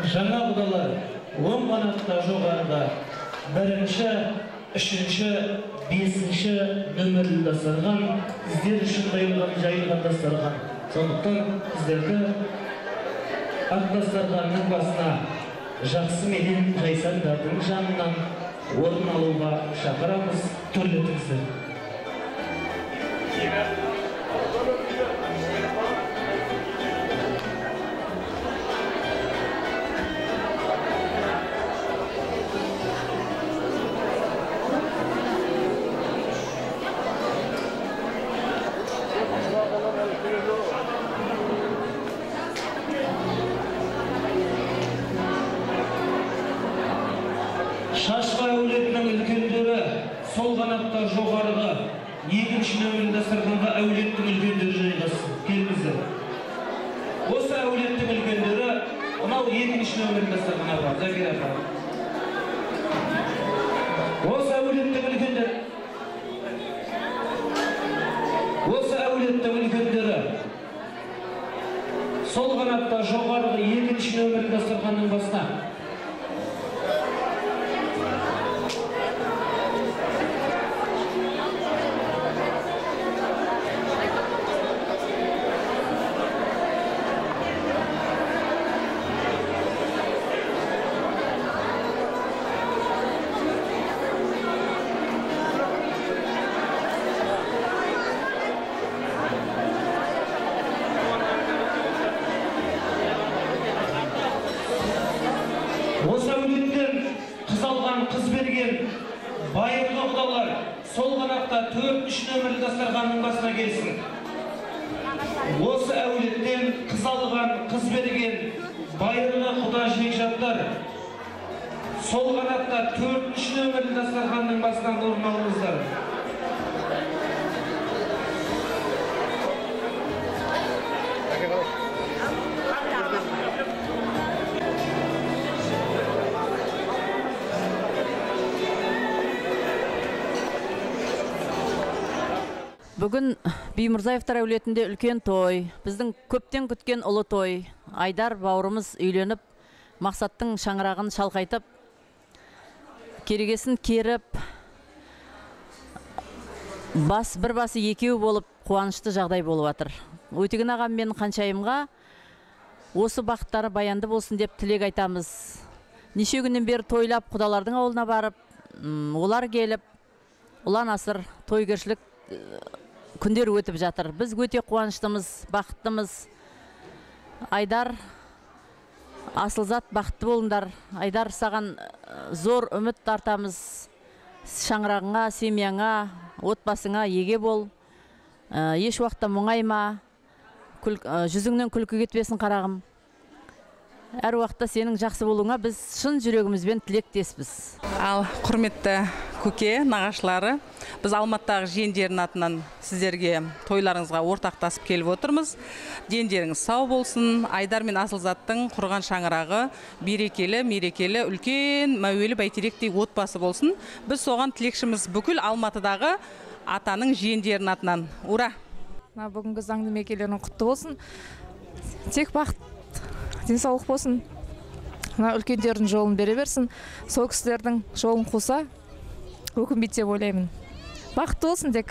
Жаңа құдалар, 10 қанатта жоғарыда, 1-ші, 3-ші, 5-ші нөмірлі дастархан, сіздер үшін қойылған жайылған дастархан. Сондықтан сіздерді ақ дастарханның басына жақсы менен жайсаңдардың жанынан орын алуға шақырамыз, төрлетіңіздер. Шашқа әулетінің үлкендері сол қанатта жоғарғы 2-ші нөмірлі дастарханға әулеттің үлкендері жайғассын. Келіңіздер. Осы әулеттің үлкендері мынау 2-ші нөмірлі дастарханға бар. Закира апа. Осы әулеттің үлкендері сол қанатта жоғарғы 2-ші нөмірлі дастарханның басына. Осы әулеттен қыз алған, қыз берген байырғы құдалар сол қанатта 4-ші нөмірлі дастарханның басына келсін. Осы әулеттен қыз алған, қыз берген байырғы құда жекжаттар сол қанатта 4-ші нөмірлі дастарханның басынан орын алыңыздар. Бүгін Беймұрзаевтар әулетінде үлкен той, біздің көптен күткен ұлы той. Айдар бауырымыз үйленіп, мақсаттың шаңырағын шалқайтып, керегесін керіп, бір басы екеу болып қуанышты жағдай болып атыр. Өтеген ағам мен Қаншайымға осы бақыттары баянды болсын деп тілек айтамыз. Неше күннен бері тойлап құдалардың ауылына барып, олар келіп, ұлан асыр тойгершілік күндер өтіп жатыр. Біз өте қуаныштымыз, бақыттымыз. Айдар, Асылзат бақытты болыңдар. Айдар, саған зор үміт артамыз. Шаңырағыңа, семьяңа, отбасыңа еге бол. Еш уақытта мұңайма. Жүзіңнен күлкі кетпесін қарағым. Әр уақытта сенің жақсы болуыңа біз шын жүрегімізбен тілектеспіз. Ал құрметті көке, нағашылары, біз Алматыдағы жиендердің атынан сіздерге тойларыңызға ортақтасып келіп отырмыз. Жиендеріңіз сау болсын. Айдар мен Асылзаттың құрған шаңырағы берекелі, мерекелі, үлкен, мәуелі, бәйтеректей отбасы болсын. Біз соған тілекшіміз бүкіл Алматыдағы атаның жиендердің атынан. Ура! Бүгінгі заңды мерекелерің құтты болсын. Тек бақыт, денсаулық болсын. Үлкендердің жолын бере берсін. Сол кісілердің жолын қуса, өкінбейді деп ойлаймын. Бақытты болсын тек.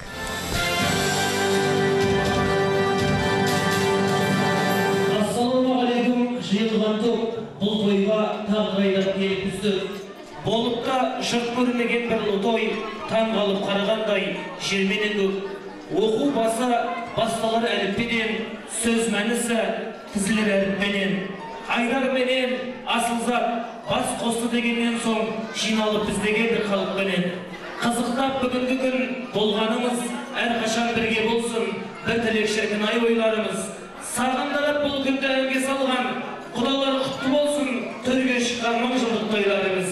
Ассалаумағалейкум, жиылған топ, бұл тойға тағы қайдап келіп түсті. Болып та жұрт көрмеген бір той, таң қалып қарағандай жерменен көп. Оқу басы басталар әліппеден, сөз мәнісі тізілер әліппенен. Айдар менен Асылзат бас қосты дегеннен соң жиналып бізде келді халықпенен. Қызықтап бүгінгі күн болғанымыз әрқашан бірге болсын, бір тілек шіркін ай ойларымыз. Сағындарып бұл күнді әнге салған, құдалар құтты болсын, төрге шыққан мың жылдық тойларымыз.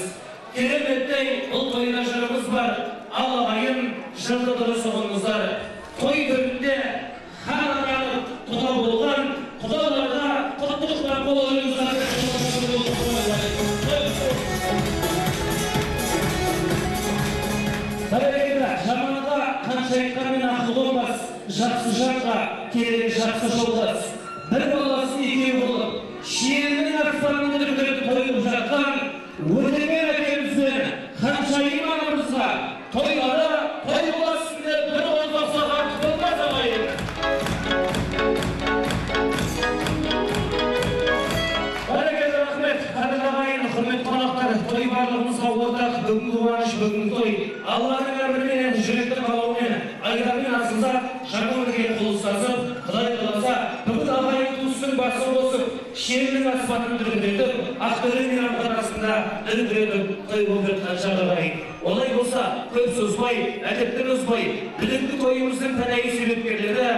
Кереметтей бұл тойда жырымыз бар, ал ағайын жырды дұрыс ұғыңыздар. Той төрінде хан аралық құда болған, құдаларға құттықтар болыңыздар. Жаманға Қаншайымға мен ақыл болмас, жақсы жанға келер жақсы жолдас. bir balası ekeu bolup, şiirinin aksarını dürgürüp toyup жатқан Өтеген әкемізден Ханшайым анамызға тойлары той боласын деп бір қолдақ саған құтылмас ағайын. Бәрекелді рахмет, қадірлі ағайын, құрметті қонақтар, той барлығымызға ортақ, бүгінгі қуаныш, бүгінгі той. Алланың әмірімен, жүректі қалауымен, айдармен асылсақ, жаңа өмірге қол ұстасып, Құдай қаласа, бүгін ағайын туыстың басы босып, шерінің аспанын дүркіретіп, ақтөре мейрамдар арасында дүркіретіп, той болып жатқан шақ ағайын. Олай болса, көп созбай, әдептен озбай, бүгінгі тойымыздың тәнәйі себепкерлері,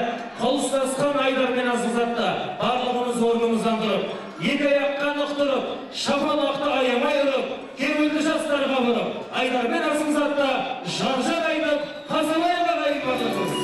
қол ұстасқан айдармен асылсатта, барлығымыз орнымыздан тұрып, екі аяққа нықтырып, шапалақты аямай ұрып, кемелді жастарға бұрып, айдармен асылсатта, жан-жан айдап, қазалай ағайын барлығымыз.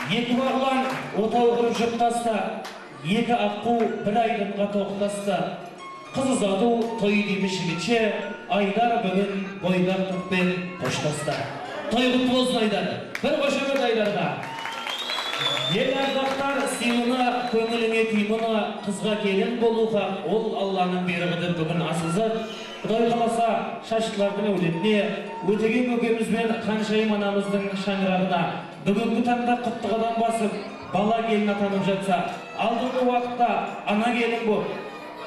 Екі бағлан отау құрып жұптаста, екі аққу бір айдынға тоқтаста. Қыз ұзату той дейміш жігітше, айдар бүгін бойдар тұқпен қоштаста. Той құтты болсын айдар, бір қошемет айдарға. Ел ардақтар сыйлына, көңіліңе тыймына, қызға келін болуға, ол Алланың берігіді бүгін асылзат. Құдай қаласа шаштылардың өлетіне, өтеген көкемізбен Ханшайым анамыздың шаңырағына бүгінгі таңда құттығадан басып, бала келін атанып жатса, алдыңғы уақытта ана келін бұл.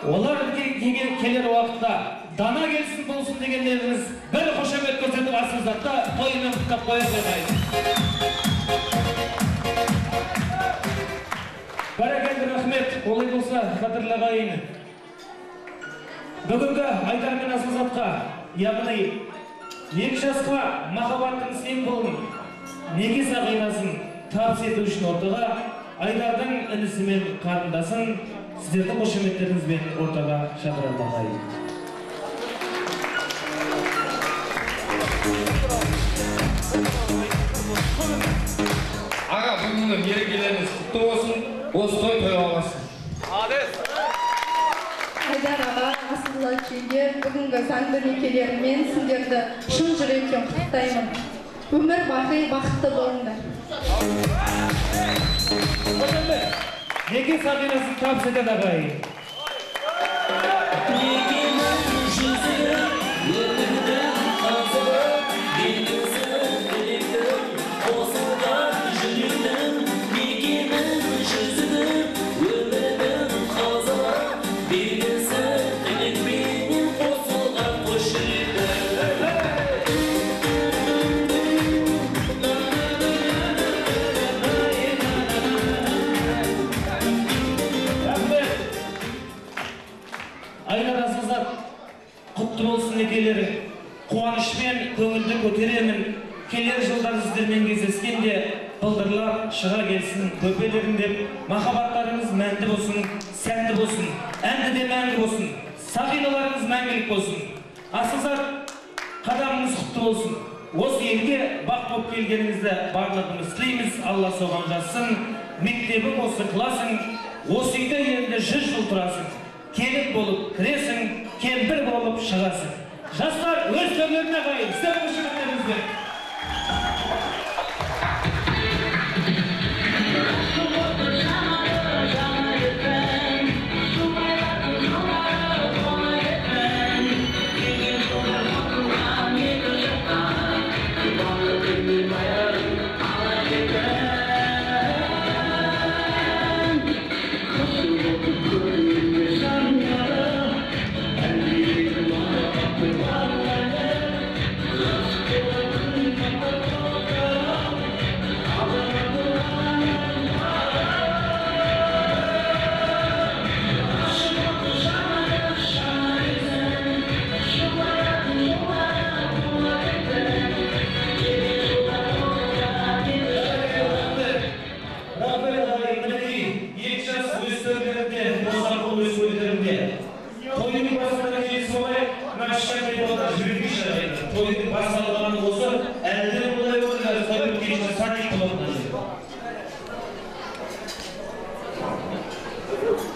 Олар келер уақытта дана келсін болсын дегендеріңіз бір қошемет көрсетіп асылзатта тойымен құттықтап қояр ағайын. Бәрекелді рахмет, олай болса, қадірлі ағайын. Бүгінгі айдар мен асылзатқа, яғни екі жасқа махаббаттың символын, неге сақинасын табыс ету үшін ортаға айдардың інісі мен қарындасын сіздердің қошеметтеріңізбен ортаға шақырамын ағайын. Аға, бүгінгі мерекелеріңіз құтты болсын, осы той тойға болсын. Айдар аға, Асылзат жеңге, бүгінгі заңды некелерімен сіздерді шын жүректен құттықтаймын. Өмір бақи бақытты болыңдар. Неге сақинасын табыс етеді ағайын? Құтты болсын некелері, қуанышпен көңілді көтеремін. Келер жылдар сіздермен кездескенде былдырлар шыға келсін көпелерін деп, махаббаттарыңыз мәнді болсын, сәтті болсын, әнді де мәңгі болсын, сақиналарыңыз мәңгілік болсын. Асылзат, қадамыңыз құтты болсын. Осы елге бақ болып келгеніңізді барлығымыз тілейміз, Алла соған жазсын. мектебің осы классың, осы үйде енді 100 жыл тұрасың. Келін болып кіресің, кемпір болып шығасың. Жастар өз төрлеріне қайын, сіздер жігіттеріңізбен.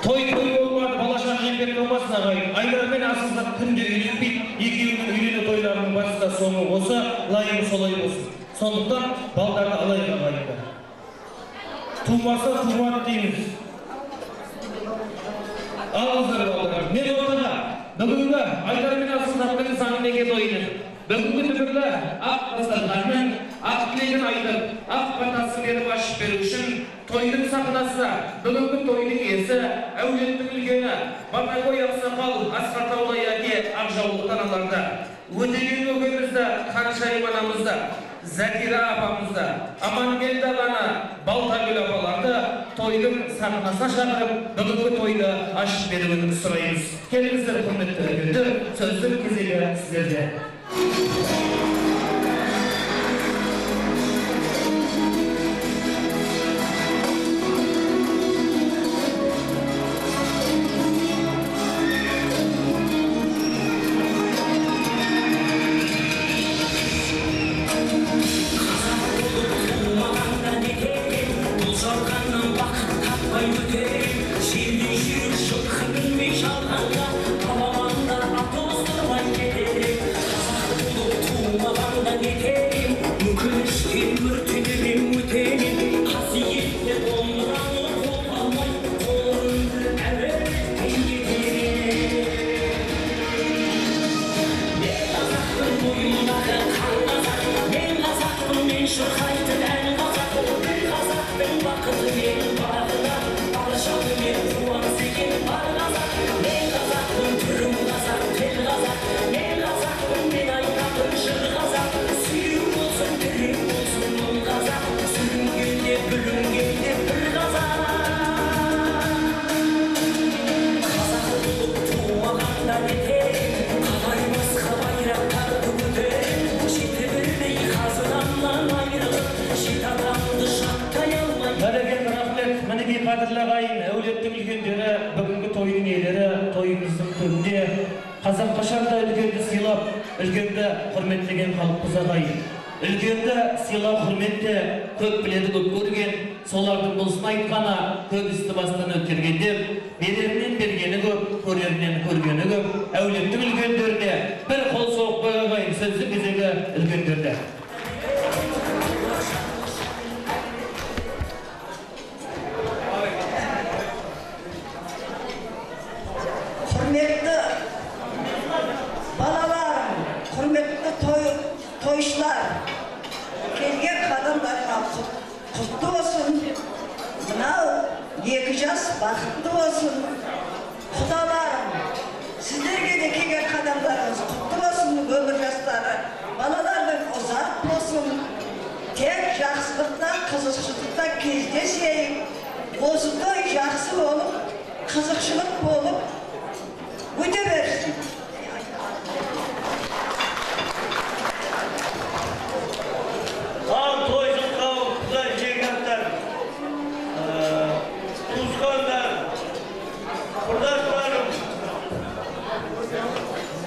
Той olmadı, balaşan jemberlik olmasın ağayın. Aylarмен асылдап күнде үйленбейді, екеуінің үйлену тойларының басында соңы болса, лайығы солай болсын. Сондықтан балдарды алайық ағайындар. Тумаса тумады дейміз. Алыңыздар балдар. Мен ортаға бүгінгі Айдармен асылдаптың заңнеге тойды. Бүгінгі түбірлі ақ дастарханмен, ақ тілегін айтып, ақ батасын беріп ашып беру үшін тойдың сахнасы, бүгінгі тойдың иесі, әулеттің үлкені, Батагөй ақсақал, Асқар Таулай әке, Ақжаулықтан аларды. Өтеген өгемізді, Қаншайым анамызды, Закира апамызды, Амангелді ағаны, Балтагүл апаларды тойдың сахнасына шақырып, бүгінгі тойды ашып беруін сұраймыз. Келіңіздер, құрметті үлкендер, сөздің кезегі сіздерде. Әулеттің үлкендері, бүгінгі тойдың иелері, тойымыздың төрінде қазақ қашанда үлкенді сыйлап, үлкенді құрметтеген халықпыз ағайын. Үлкенді сыйлап құрметте көп біледі көп көрген, солардың болсын айтқаны көп істі бастан өткергендер, берерінен бергені көп, көрерінен көргені көп. Әулеттің үлкендеріне бір қол соғып қой ағайын, сөзді кезегі үлкендерді. Құрметті балаларым, құрметті тойшылар, келген қадамдарыңа құтты болсын. Мынау 2 жас бақытты болсын. Құдаларым, сіздерге де келген қадамдарыңыз құтты болсын, өмір жастары. Балалардың ұзақ болсын. Тек жақсылықта, қызықшылықта кездесейік. Осы той жақсы болып, қызықшылық болып, өте берсін. Ал тойшылыққа құдай жегаттар, туысқандар, құрдаштарым,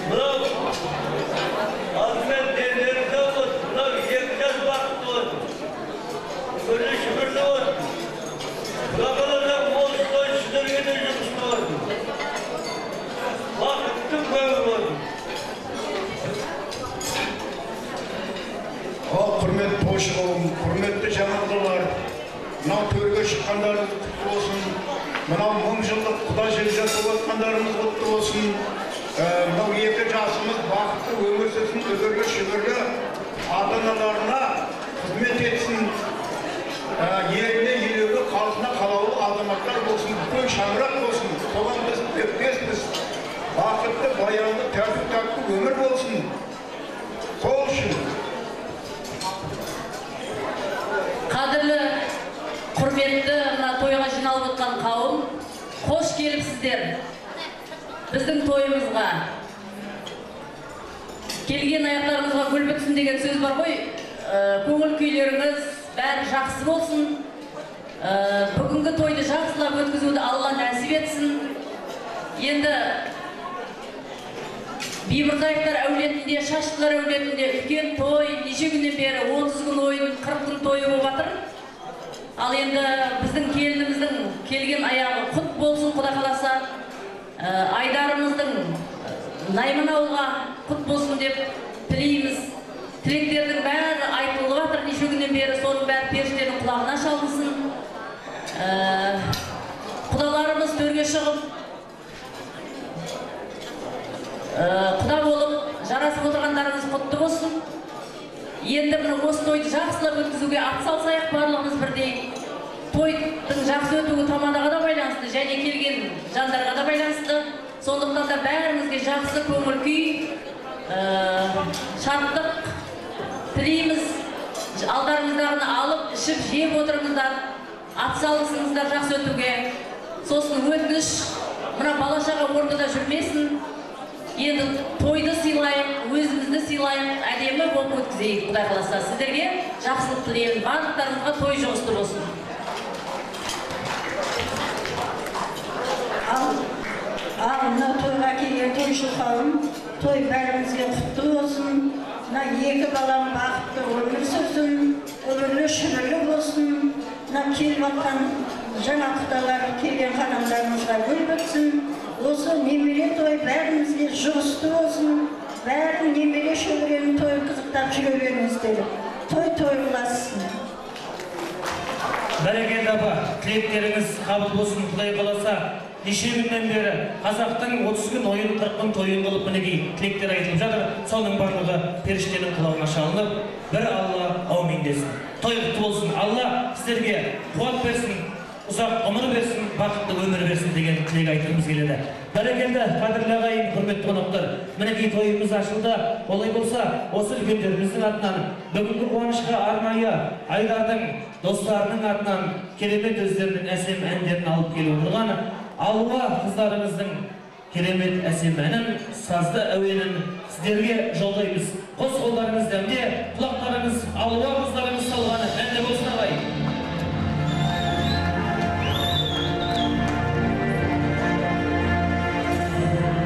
мынау алдымен дендеріңді болсын, мынау 2 жас бақытты болсын, күлі шүкірлі болсын. құтты болсын. Мынау 1000 жылдық құда жер жасап отқандарымыз құтты болсын. Мынау 2 жасымыз бақытты өмір сүрсін, өбірлі шүбірлі ата-аналарына қызмет етсін. Еліне, елеулі, халқына қалаулы азаматтар болсын, үлкен шаңырақ болсын. Соған біз өкпеспіз. Бақытты, баянды, тәртіп өмір болсын. Сол үшін. Қадірлі, құрметті мына тойға жиналып отқан қауым, қош келіпсіздер біздің тойымызға. Келген аяқтарыңызға гүл бітсін деген сөз бар ғой. Көңіл күйлеріңіз бәрі жақсы болсын. Бүгінгі тойды жақсылап өткізуді Алла нәсіп етсін. Енді Бейбіртаевтар әулетінде, Шаштылар әулетінде үлкен той, неше күннен бері 30 күн ойын, 40 күн тойы болып жатыр. Ал енді біздің келініміздің келген аяғы құт болсын, Құда қаласа. Айдарымыздың Найман ауылға құт болсын деп тілейміз. Тілектердің бәрі айтылып жатыр, неше күннен бері соның бәрі періштенің құлағына шалынсын. Құдаларымыз төрге шығып, құда болып жарасып отырғандарыңыз құтты болсын. Енді мына осы тойды жақсылап өткізуге атсалсайық барлығымыз бірдей. Тойдың жақсы өтуі тамадаға да байланысты, және келген жандарға да байланысты. Сондықтан да бәрімізге жақсы көңіл күй, шаттық тілейміз. Алдарыңыздағыны алып, ішіп, жеп отырыңыздар, атсалысыңыздар жақсы өтуге. Сосын өтініш, мына бала-шаға ортада жүрмесін. Енді тойды сыйлайық, өзімізді сыйлайық, әдемі болып өткізейік, Құдай қаласа. Сіздерге жақсылық тілеймін, барлықтарыңызға той жұғысты болсын. Ал мына тойға келген тойшыл қауым, той бәрімізге құтты болсын. Мына 2 балам бақытты өмір сүрсін, өмірлі шүбірлі болсын. Мына келіп жатқан жаңа құдалар келген қадамдарымызға гүл бітсін. Осы немере той бәрімізге жұғысты болсын. Бәрін немере шөберенің тойын қызықтап жүре беріңіздер. Той қыласын. Бәрекелді апа, тілектеріңіз қабыл болсын, Құдай қаласа. Неше күннен бері қазақтың 30 күн ойын, 40 күн тойын қылып мінекей тілектер айтылып жатыр. Соның барлығы періштенің құлағына шалынып, бір Алла аумин десін. Той құтты болсын. Алла сіздерге қуат берсін, ұзақ ғұмыр берсін, бақытты өмір берсін деген тілек айтқымыз келеді. Бәрекелді, қадірлі ағайын, құрметті қонақтар, мінекей тойымыз ашылды. Олай болса, осы үлкендеріміздің атынан, бүгінгі қуанышқа арнайы Айдардың достарының атынан керемет өздерінің әсем әндерін алып келіп отырған Алуа қыздарымыздың керемет әсем әнін, сазды әуенін сіздерге жолдаймыз. Қос қолдарыңыз дәмде, құлақтарыңыз Алуа қыздарымыз салған әнді болсын ағайын. Bye.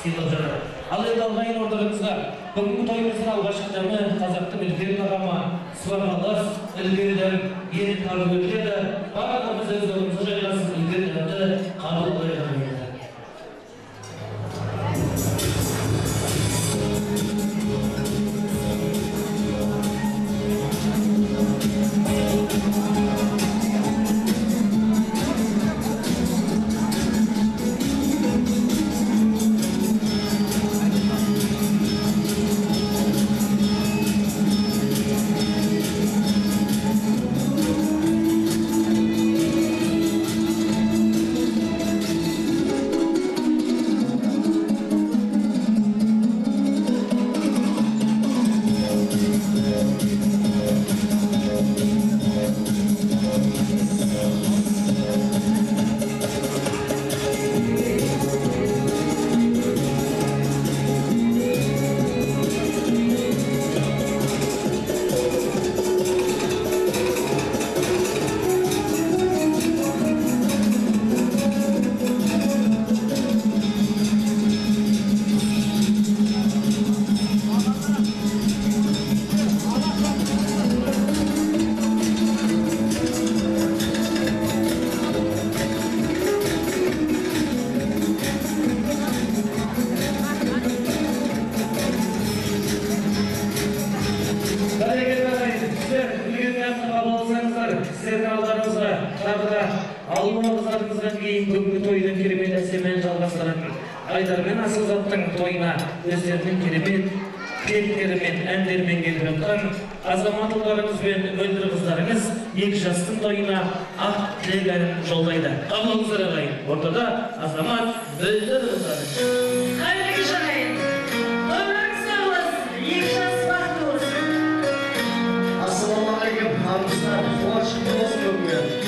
сыйлап жатыр. Ал енді алғайын ордаларыңызға бүгінгі тойымыздың алғашқы дәмі қазақтың үлкен тағамы сыбағалас, ілгерден ел тарып өтеді. Барлығымыз өз орнымызға жайғасып үлкен дәмді қабыл қойған еді. Бүгінгі тойдың керемет әсемен жалғастыратын Айдармен Асылзаттың тойына өздерінің керемет тілектерімен, әндермен келіп жатқан азаматыларыңыз бен мөлдір қыздарыңыз екі жастың тойына ақ тілек әнін жолдайды. Қабыл алыңыздар ағайын. Ортада азамат мөлдір қыздары. Қайырлы кеш ағайын. Тойларыңыз сау болсын, екі жас бақытты болсын. Ассалаумағалейкум, армысыздар. Қуанышты болсын бүгінгі.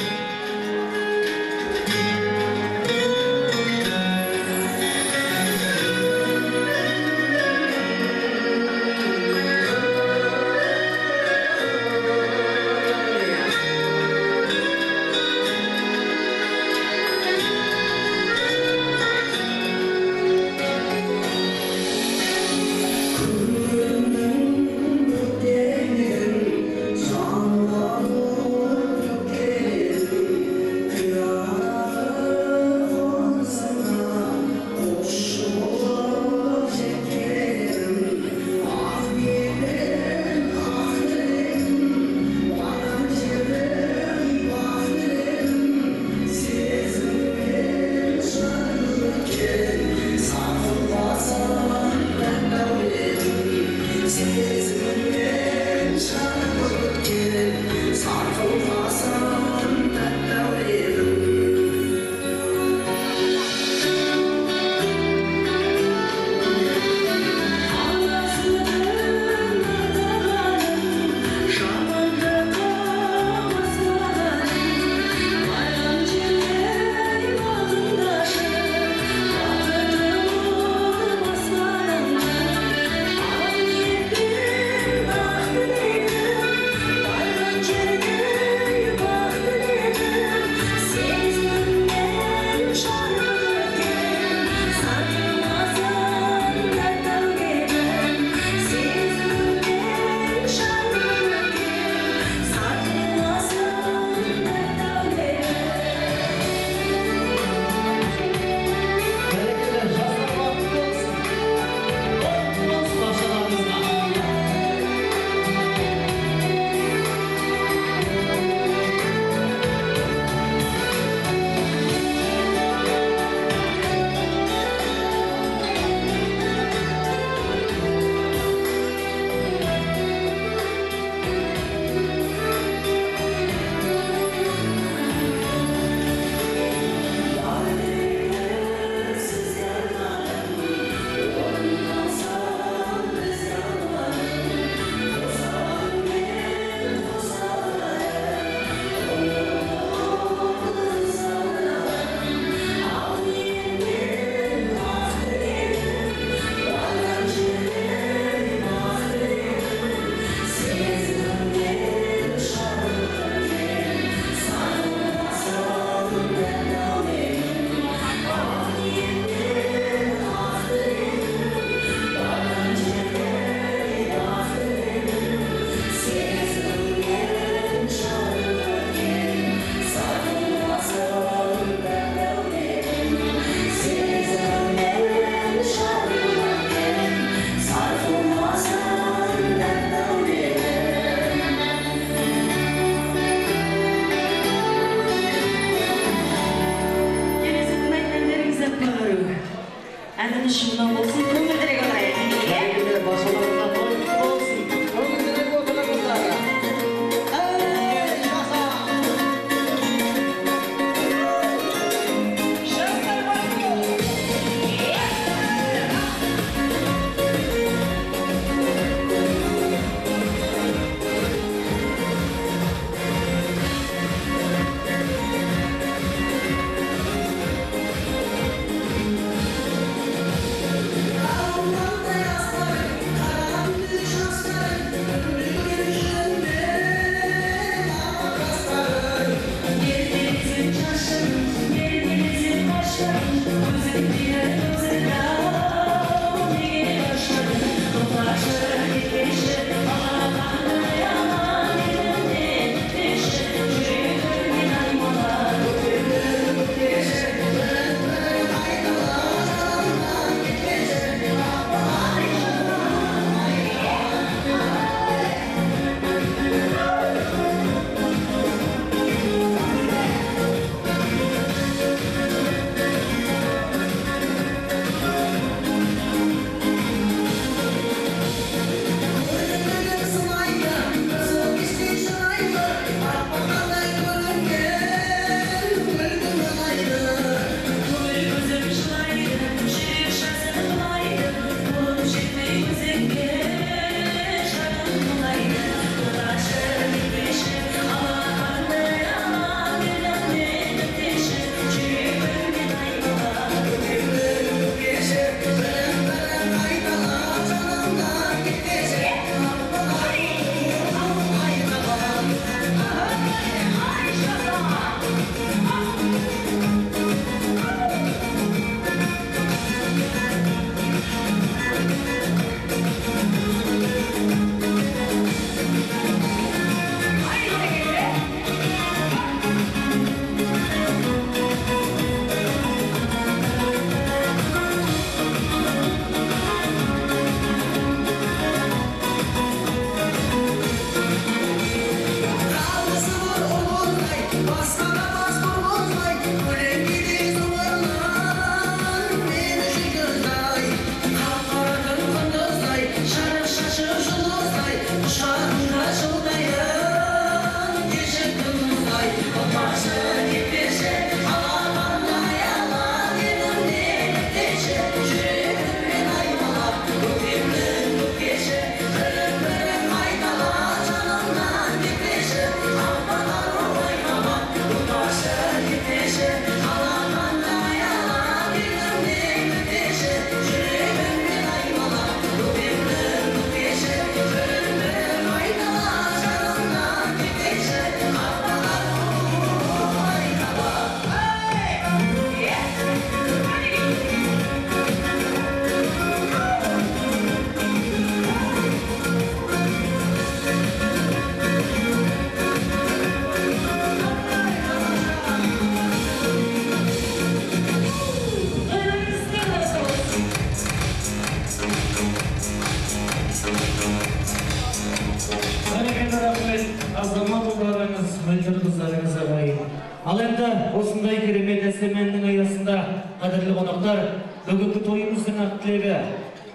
азамат ұлдарыңыз, мөлдір қыздарыңыз ағайын. Ал енді осындай керемет әсеменнің аясында, қадірлі қонақтар, бүгінгі тойымыздың ақ тілегі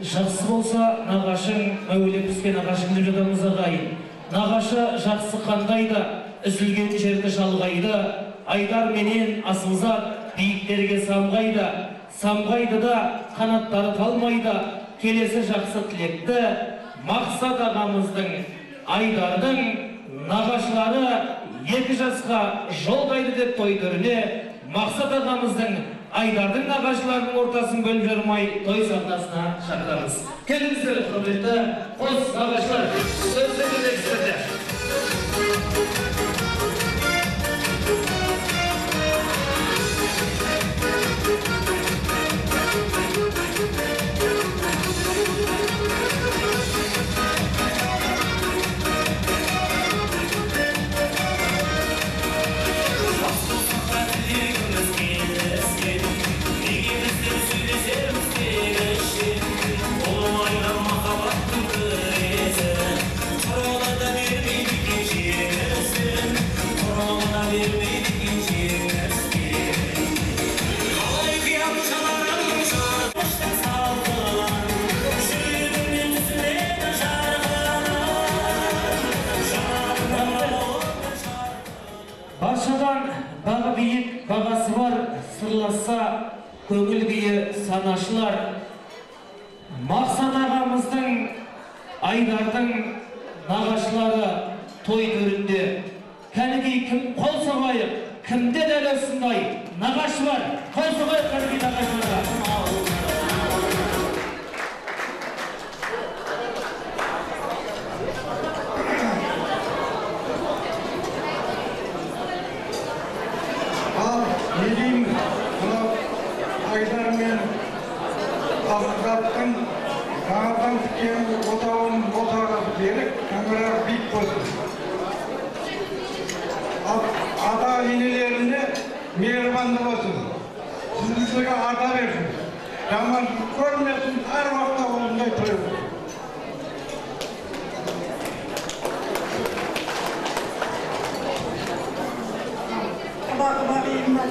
жақсы болса, нағашың, мәуелеп піскен нағашың деп жатамыз ағайын. Нағашы жақсы қандайда, үзілген жерді жалғайды, Айдар менен Асылзат биіктерге самғайды да қанаттары талмайды. Келесі жақсы тілекті Мақсат ағамыздың, Айдардың нағашылары 2 жасқа жолдайды деп той түріне Мақсат ағамыздың, Айдардың нағашыларының ортасын бөліп жармай той сахнасына шақырамыз. Келіңіздер, құрметті қос нағашылар, сөзді кезексіздерді. Баршадан бағы биік, бағасы бар, сырласа көңіл күйі санашылар. Мақсат ағамыздың, Айдардың нағашылары той төрінде. Кәнекей кім қол соғайық, кімде дәл осындай нағашы бар, қол соғайық кәнекей нағашыларға. Не дейміз, мынау Айдар мен Асылзаттың жаңадан тіккен отауын отаға беріп, қаңырағы биік болсын. Ата енелеріне мейірбанды болсын. Сіздерге ата берсін. Жаманшылық көрмесін, әр уақытта осындай той болсын.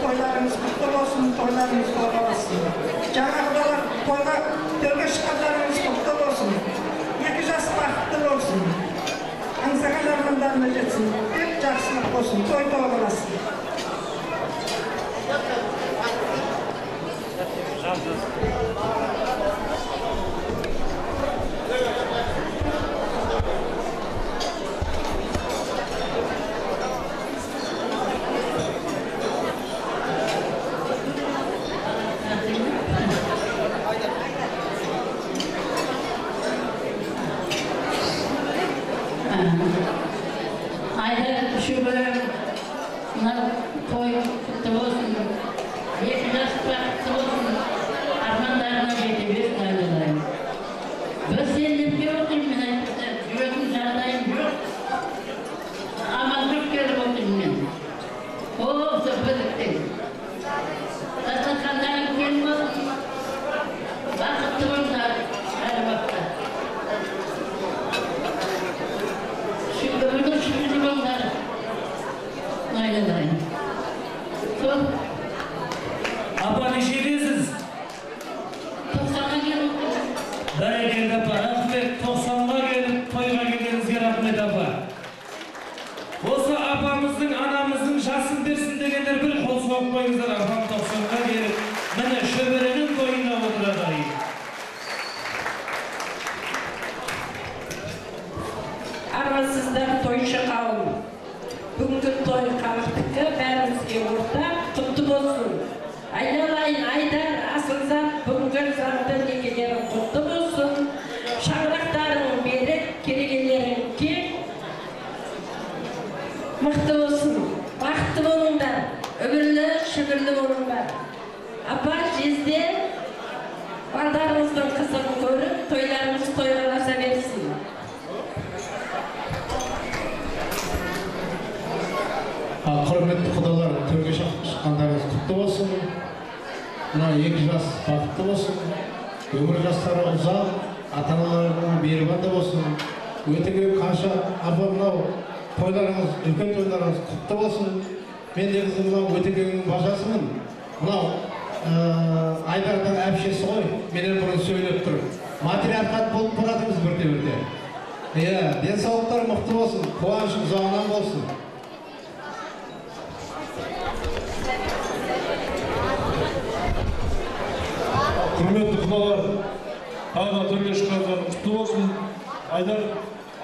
Toylarımız kutlu olsun, toylarımız kutlu olsun. Cenab-ı Hak tövbe şıklarımız kutlu olsun. 2 yaş bakıtlı olsun. Ansakalarından da geçsin. Hep жақсылық olsun, toy olasın. Ayda şu bölüm toy kutlu olsun. 2 yaş kutlu olsun. Armanlarına geçebilir aydalarım. Ben senin gördüm ben. Yüreğim çağdayım yok. Ama çok kere oldum ben. O sohbet ettim. Zaten kandarım gelmez. Vakıttı onlar her vakti. Ömrünün şükürlük onlar. Aynen. Çok. Apa neşeliyorsunuz? 90'a gelip. Beraber de para Ahmet 90'a gelip toyga geldiğinizge rahmet apa. Olsa apamızın, anamızın şahsın versin degenler bir kol soğuk koyunuzlar. Apam 90'a gelip mene şöberenin toyuna oturadayım. Arasızdan toyuşı kavun. Bugünkü toy kalktıkı bärimizge ortak kutlu bolsun. Aynalayın Aydar, Asılzat, bugünkü zattan nekelerin kutlu bolsun. Şangraktarın berip, keregelerin ki mıhtı olsun. Baktı bolunlar, ömürlü, şükürlü bolunlar. Apa jezde baldarımыздың kızını görüp, toylarımız toygalasa versin. Құрметті құдалар, төрге шыққандарыңыз құтты болсын. Мына 2 жас бақытты болсын. Өмір жастары ұзақ, ата-аналарының мейірбанды болсын. Өтіге қанша апа мынау Toylarınız, үлкен тойларыңыз құтты болсын. Мен негізі мынау Өтегеннің бажасымын. Мынау Айдардың әпшесі ғой. Менен бұрын сөйлеп тұр. Матриархат болып баратырмыз бірте-бірте. Иә, денсаулықтар мықты болсын, қуаныш ұзағынан болсын. Құрметті құдалар, тағы түрлі шыққандар құтты болсын. Айдар,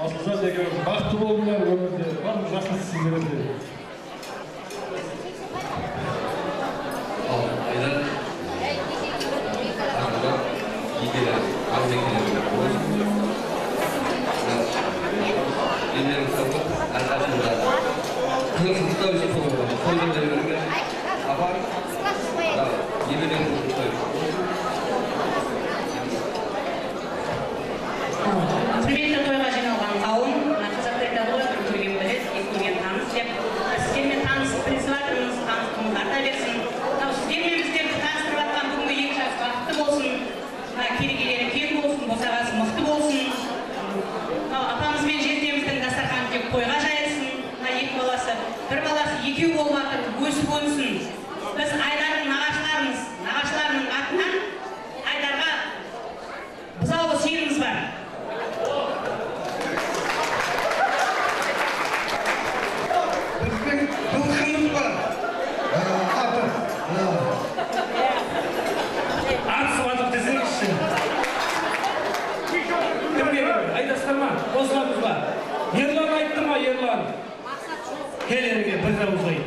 Асылзат екеуіңіз бақытты болыңдар өмірде, барлық жақсы сіздерде. Айдар, тағыда егелер, аз екелер болсын. Елдерің сабы, әрқашында қылықсыздау үшін соғылған. Қойдан жәргерген, апар, ебелерін құттай. Құрметті тойға жиналған қауым, қазақ педагогы көрген білет, көрген таныс деп, сіздермен танысып призываторымыз таныстығымыз арта берсін. Сіздермен біздерді таныстырып жатқан бүгінгі екі жас бақытты болсын, керегелері кең болсын, босағасы мықты болсын. Апамыз бен жездеміздің дастарханы тек тойға жайылсын. Екі баласы, бір баласы екеу болып жатыр, өсіп өнсін. Біз Айдардың нағашыларының атынан Айдарға бұзаулы сыйымыз бар. Ерлан айтты ма, Ерлан? Келерге бір ауыздай.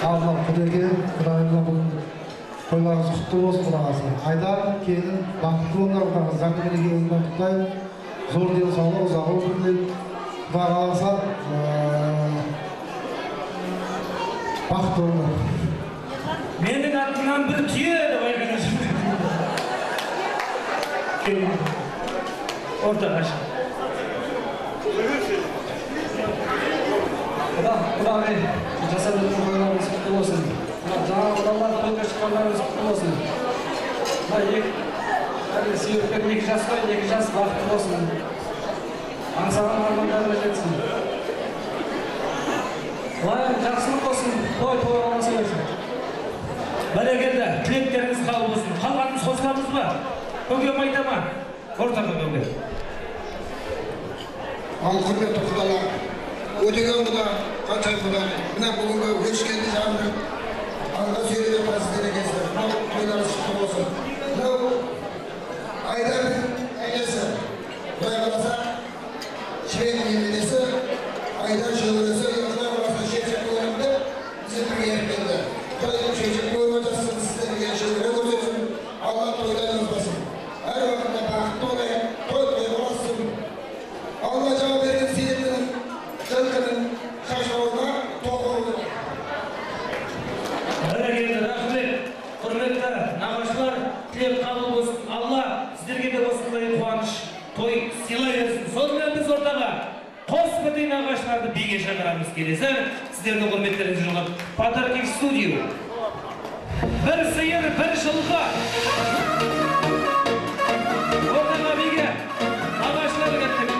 Аллах құдеге, Құдайымға бүгін тойларыңыз құтты болсын құдағасы. Айдар, келін, бақытты болыңдар құдағасы. Заңды мерекелеріңізбен құттықтаймын. Зор денсаулық, ұзақ өмір тілеймін. Құдай қаласа, бақытты болыңдар. Менің атымнан бір түйе деп айтқан үшін. Orta aşağı. Құдай, жасадığımız toylarımız құтты болсын. Жаңа құдалар тойға шыққандарыңыз құтты болсын. Сүйекпен екі жас қой, екі жас бақытты болсын. Аңсаған армандарына жетсін. Жақсылық болсын, той болмаса берсін. Бәрекелді, тілектеріңіз қабыл болсын. Қалғанымыз қосыламыз ба? Көкем айтама. Ортаға көке. Ал құрметті құдалар, Өтеген құда, қаншай құда, мына бүгінгі өшкенді жағымды алға сөйлеп отырасыздар екенсіздер. Мынау тойларыңыз құтты болсын. Мынау Айдардың әкесі, Құдай қаласа, Шірек немересі, Айдар шөбересі, Құдай қаласа шешек көрімді сіздерге еркенді. Құдай шешек көріп отырсыз, сіздерге шөбере көрсетсін, Алла тойларыңыз басын. Әр уақытта бақытты болайын, той боласын. Алла жауап берген сенімнің, жылқының шашауына тоқылды. Бәрекелді, рахмет. Құрметті нағашылар, тілек қабыл болсын. Алла сіздерге де осындай қуаныш, той сыйлай берсін. Сонымен біз ортаға қос бірдей нағашыларды биге шақырамыз. Келесі сіздердің құрметтеріңізді жолдап подарки в студию. Бір сиыр, бір жылқы. Ортаға биге нағашыларды кеттік.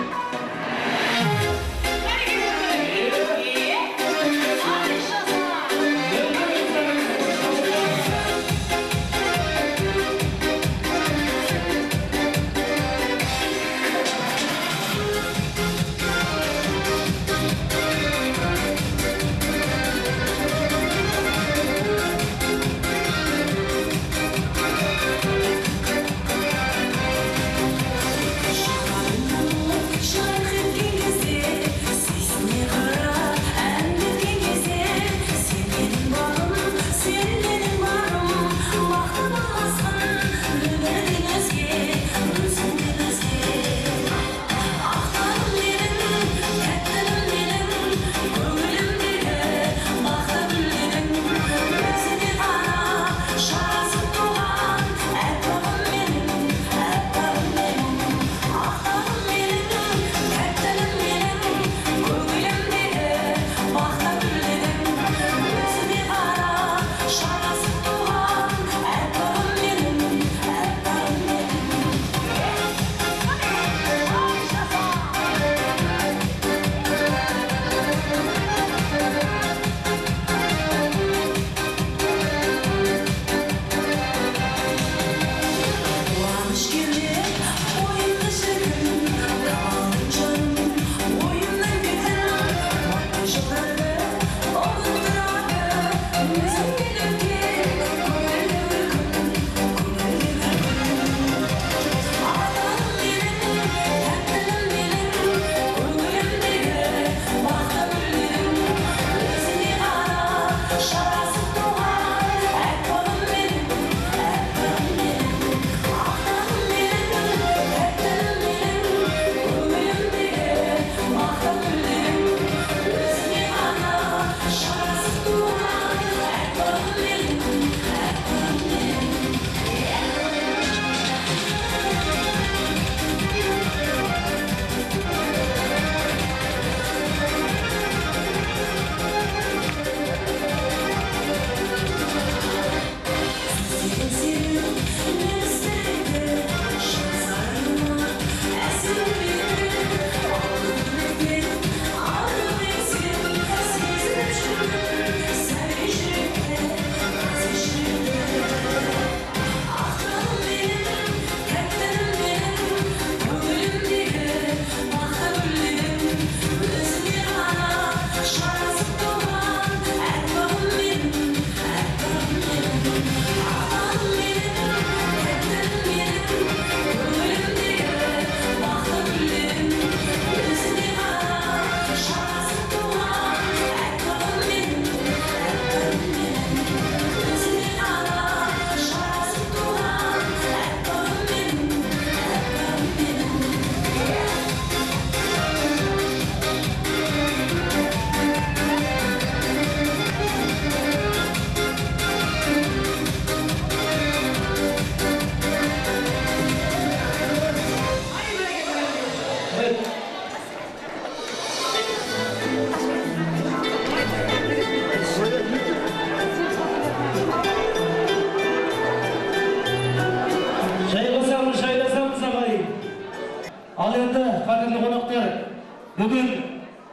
Бүгін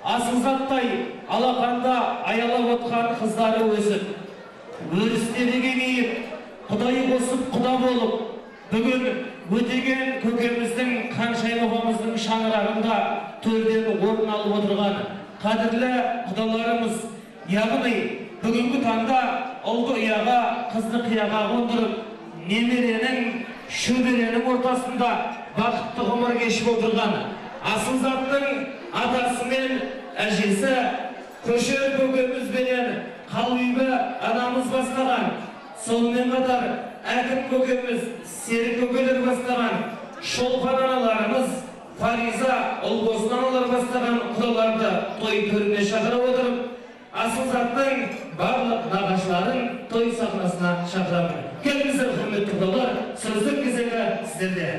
асылзаттай алақанда аялап отқан қыздары өсіп, өрістері кеңейіп, құдай қосып құда болып, бүгін өтеген көкеміздің қаншайым апамыздың шаңырағында төрден орын алып отырған қадірлі құдаларымыз, яғни бүгінгі таңда ұлды ұяға, қызды қияға қондырып, немеренің, шөберенің ортасында бақытты ғұмыр кешіп отырған асылзаттың атасы мен әжесі көшер көкемізбенен қалбибі анамыз бастаған, сонымен қатар әкім көкеміз, серік көкелер бастаған, шолпан аналарымыз, Фариза, ұлбосын аналар бастаған құдаларды той төріне шақырып отырып, асылзаттың барлық нағашыларын той сахнасына шақырамын. Келіңіздер, құрметті құдалар, сөздің кезегі сіздерде.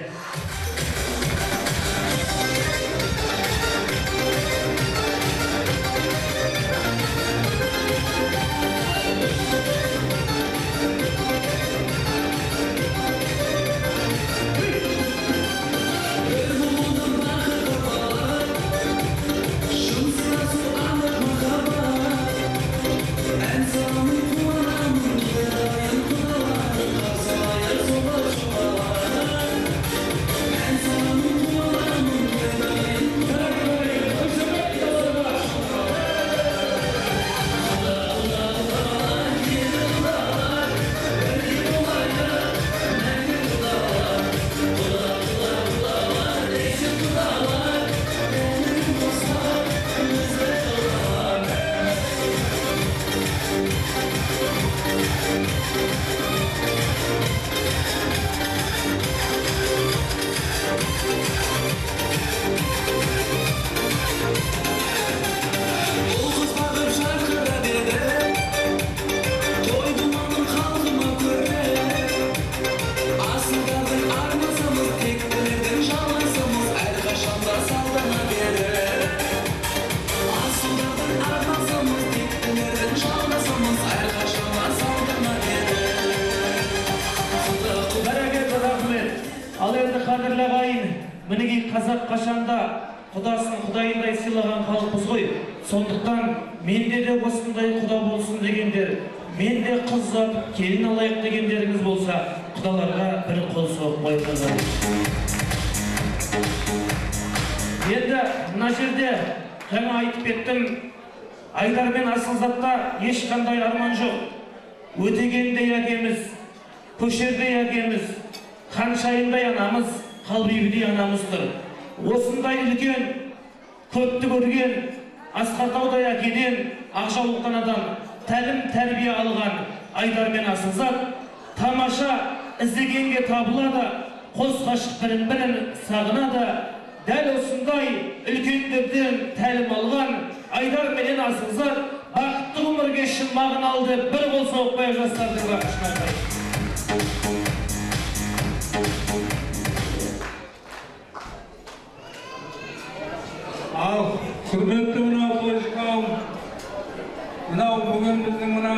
Мінеге қазақ қашанда құдасын құдайындай сыйлаған халықпыз ғой. Сондықтан менде де осындай құда болсын дегендер, мен де қыз ұзатып келін алайық дегендеріңіз болса, құдаларға бір қол соғып қойыңыздар. Енді мына жерде жаңа айтып кеттім, Айдар мен Асылзатта ешқандай арман жоқ. Өтегендей әкеміз, Көшердей әкеміз, Ханшайымдай анамыз, Қалбибідей анамыз тұр. Осындай үлкен, көпті көрген, Асқартаудай әкеден, Ақжаулықтан адам тәлім тәрбие алған Айдар мен Асылзат тамаша іздегенге табылады, қос ғашық бірін-бірін сағынады. Дәл осындай үлкендерден тәлім алған Айдар менен Асылзат бақытты ғұмыр кешіп мағыналды бір қол соғып қояйық жастардың бақытына. Ал құрметті мынау тойшы қауым, мынау бүгін біздің мына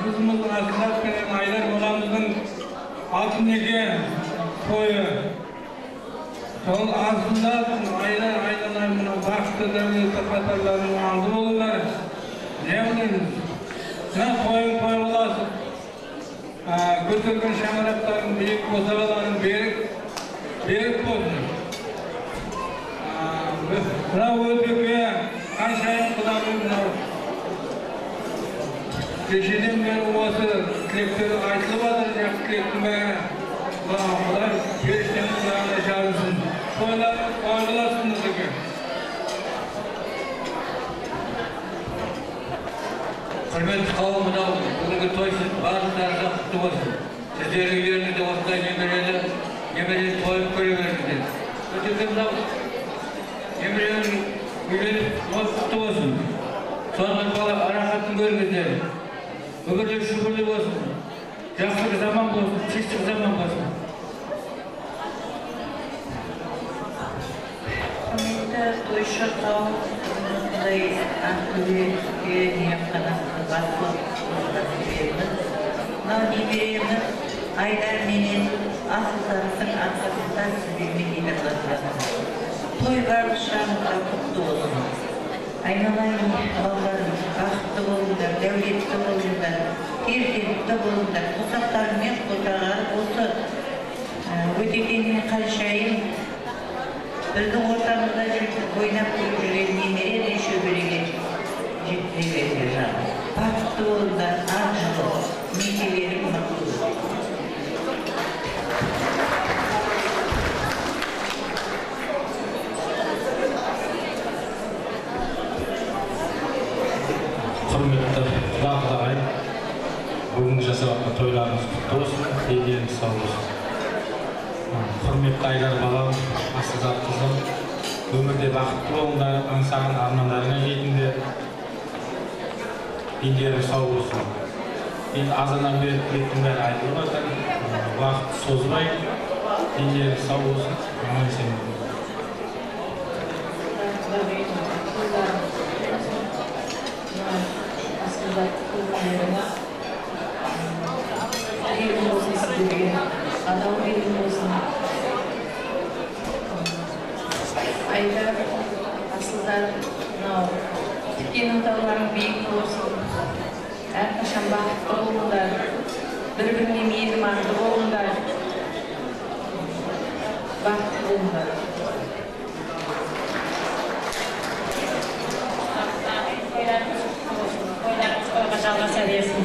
қызымыздың Асылзат пен Айдар баламыздың алтын неке тойы. Сол Асылзат, Айдар, Айдарлар мынау бақытты дәулетті қатарларының алды болыңдар. Не білеміз? Мына тойын тойласып, көтерген шаңырақтардың биік босағаларын берік болсын. Мынау өтеге Ханшайым құданың мынау кешеден бері осы тілектер айтылып жатыр, жақсы тілектің бәрі. Құдай періштенің құлағына жарылсын. Тойларыңыз қойғыласын өтеге. Құрметті қауым, мынау бүгінгі тойсын барлықтарыңызға құтты болсын. Сіздердің үйлеріңізде осындай немерені тойып көре беріңіздер. Өтеге мынау немеренің үйленіп құтты болсын. Сонымен бала арақатын көріңіздер. Өмірлер шүкірлі болсын. Жақсылық заман болсын, тиістік заман болсын. Құрметті тойшы қауым, Құдай ақтөбеге ниетқанасы басып бердіңіз. Мынау немереміз Айдар менен Асылзаттың арқасында сіздермен келіп той барлық шағында құтты болсын. Айналайын балаларым, бақытты болыңдар, дәулетті болыңдар, перзентті болыңдар. Қосақтарымен қотағар осы Өтеген мен Ханшайым біздің ортамызда жүріп ойнап жүрген немере де шөбереге жеткізе беріңдер жағын. Бақытты болыңдар, ақ жыл, некелерің мықты болсын. Құрметті құда-құдағай, бүгінгі жасап жатқан тойларыңыз құтты болсын, деніңіз сау болсын. Құрметті Айдар балам, Асылзат қызым, өмірде бақытты болыңдар, аңсаған армандарыңа жетіңдер. Деніңіз сау болсын. Енді азаннан бері тілектің бәрі айтылып жатыр. Уақытты созбай, деніңіз сау болсын. Аман есен болыңдар. Gelin olsun sizlere, adam gelin olsun. Aylar, Asılzat, tükkenin dağların büyük olsun. Әрқашан бақытты болыңдар, бір-біріне мейіріманды болыңдар, бақытты болыңдар. Тойларыңыз тойға жалғаса берсін.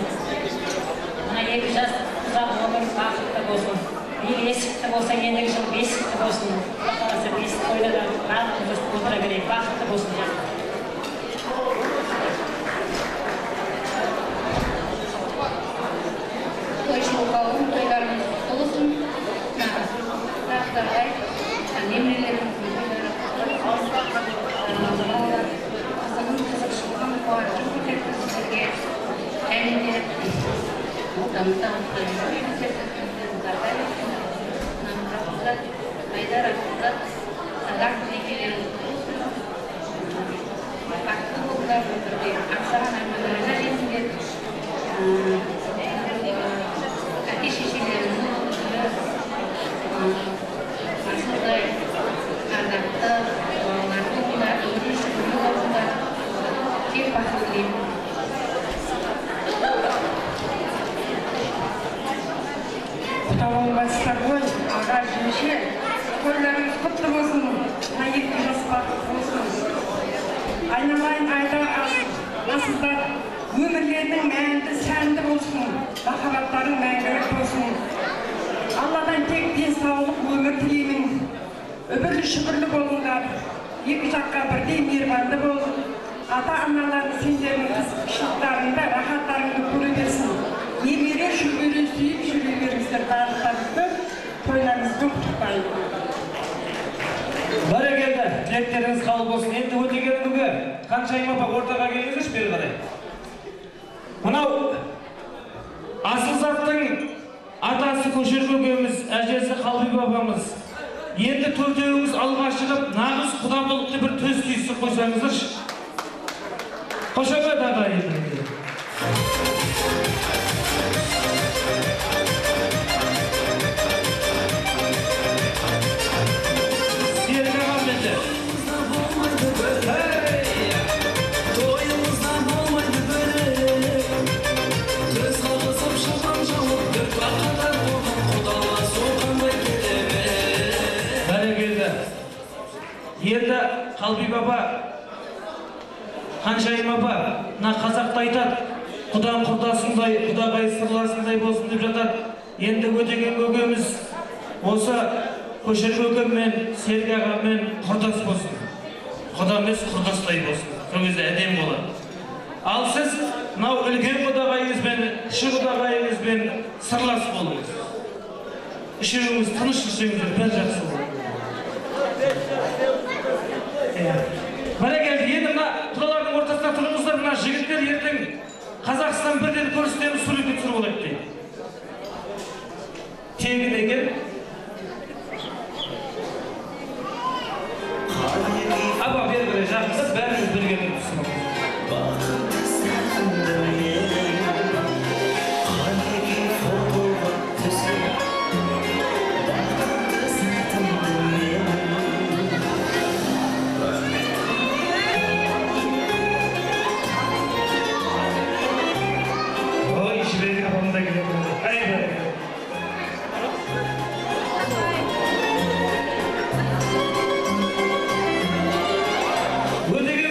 Мына екі жас ұзақ өмір бақытты болсын. Ел есікті болса, ендігі жыл бесікті болсын. Қаласа бесік тойда да барлығымыз отыра берейік, бақытты болсын. Тойшыл қауым, тойларымыз құтты болсын. Нақтардай, немерелеріміздің тойлары қызығын қызық шыққан қуанышын көтерді сіздерге. Және де отамызда Айдар, Асылзат, садақ некелеріңіз болсын. Бақытты болыңдар, өмірде аңсаған армандарыңа жетіңдер. Әке-шешелеріңіздің Асылдай, ардақты балаларды болыңдар, өмірде шүкірлі болыңдар. Тек бақыт тілеймін. Құда болыңдар. Әже, тойларыңыз құтты болсын. Екі жас бақытты болсын. Айналайын айдар асылдар, өмірлерінің мәнді сәнді болсын. Махаббаттарың мәңгілік болсын. Алладан тек денсаулық өмір тілеймін. Öbürlü şükürlü bolunlar, iki жаққа бірдей мейірбанды болun. Ата-аналарың сендердің кішіліктеріңді, рахаттарыңды көре берсін. Немере шөбере сүйіп жүре беріңіздер барлықтарыңызды, тойларыңызды құттықтаймын. Бәрекелді, тілектеріңіз қабыл болсын. Енді өтегеніңізге Қаншайым апа ортаға келіңізші бері қарай. Мынау Асылзаттың атасы Көшер көкеміз, әжесі Қалбибі апамыз. Енді төртеуіңіз алға шығып, нағыз құда болыпты бір төс түйісіп қойсаңыздаршы. Қошамет аға енді. Серік ағам енді. Тойымызда болмайды бөлек. Көз қағысып шапан жауып, бір қатар болған құдалар соғанбай келеме. Енді Қалбибі апа, Қаншайым апа, мына қазақта айтады, құдан құрдасындай, құдағай сырласындай болсын деп жатады. Енді өтеген көкеміз осы Көшер көкеммен, Серік ағаммен құрдас болсын. Құда емес құрдастай болсын. Сол кезде әдем болады. Ал сіз мынау үлкен құдағайыңызбен, кіші құдағайыңызбен сырлас болыңыз. Үшеуіңіз тыныш жүрсеңіздер бәрі жақсы болады. Бәрекелді, енді мына құдалардың ортасына тұрыңыздар, мына жігіттер ертең Қазақстан бірден көрсетеміз, суретке түсіріп алайық дейді. Тегін екен. Апа бері жақындап, бәріміз бірге түсініп. Öteki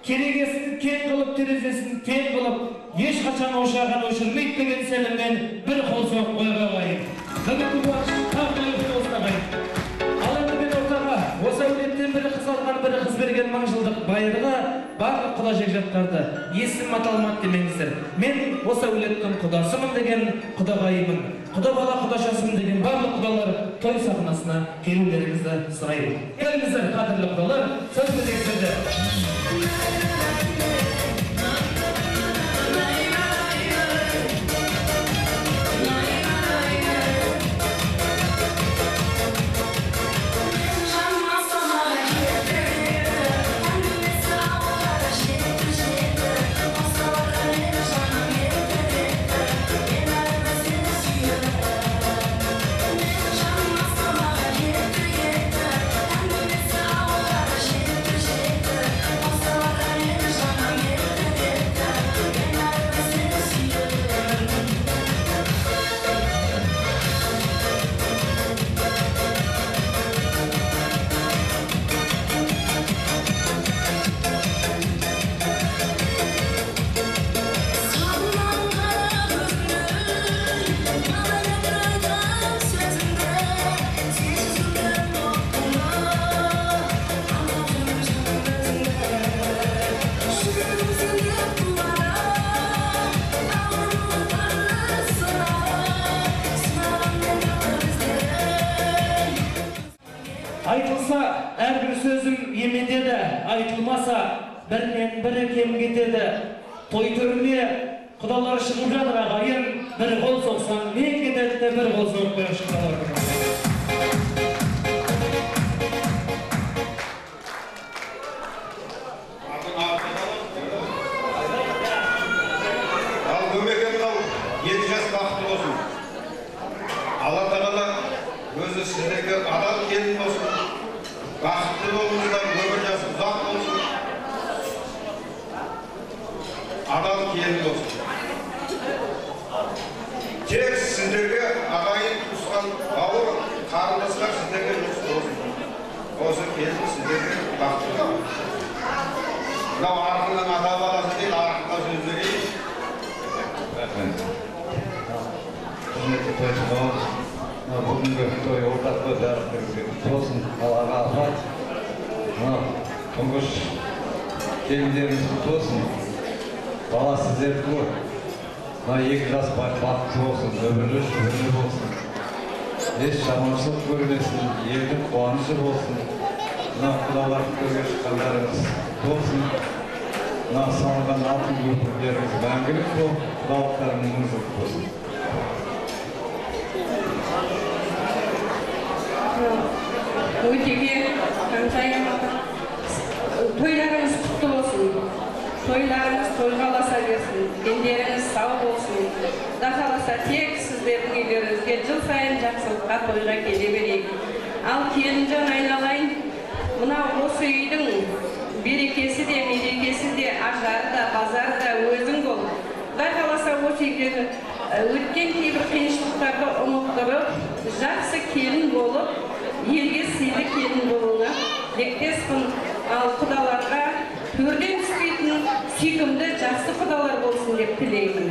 керегесін кен қылып, терезесін тең қылып, ешқашан ошағын өшірмейді деген сеніммен бір қол соғып қоя қойайын. Бүгінгі қуаныш тағы осына қайын. Ал енді мен ортаға осы әулеттен бірі қыз алған, бірі қыз берген мыңжылдық байырға барлық құда жекжаттарды есім аталмады демеңіздер. Мен осы әулеттің құдасымын деген құдағайымын. Құда бала құдашасымын деген барлық құдалар той сахнасына келулеріңізді сұраймын. Келіңіздер, қадірлі құдалар, сөз кезектерді. Айтылса әрбір сөзім емедеді, айтылмаса бірінен бірі кем кетеді. Той төріне құдалар шығып жатыр ағайын, бір қол соқсаң мен кетеді, бір қол соғып қойшы құдалар. Ал көмекем мынау 7 жас бақытты болсын. Алла тағала өзі сіздерге адал келін болсын, бақытты болыңыздар, өмір жасы ұзақ болсын, адал келін болсын. Тек сіздерге ағайын туысқан бауыр, қарындастар сіздерге жұғыс болсын. Осы келін сіздерге бақытты болсын. Мынау арқының ата баласы дейді, арқыға сөз берейін. Құрметті тойшылар, бүгінгі той ортақта жарықтырыңызға құтты болсын. Аллаға рахмат. Тұңғыш келіндеріңіз құтты болсын. Бала сіздерді ғой. 2 жас бақытты болсын, өмірлі шүбірлі болсын. Еш жаманшылық көрмесін, елдің қуанышы болсын. Құдаларды көрге шыққандарыңыз болсын. Салынған алтын көпірлеріңіз мәңгілік болып, құдалықтарың мұңызлық болсын. Өтеге, қаншайым тойларыңыз құтты болсын. Тойларыңыз тойғаласа берсін, дендеріңіз сау болсын. Дақаласа тек сіздердің үйлеріңізге жыл сайын жақсылыққа тойға келе берейік. Ал келінжан айналайын, мынау осы үйдің берекесі де, мерекесі де, ажары да, базары да өзің бол. Дақаласа осы үйдегі өткен кейбір қиыншылықтарды ұмыттырып, жақсы келін болып, елге сыйлы келін болуына тілектеспін. Ал құдаларға төрден түспейтін сүйкімді жақсы құдалар болсын деп тілеймін.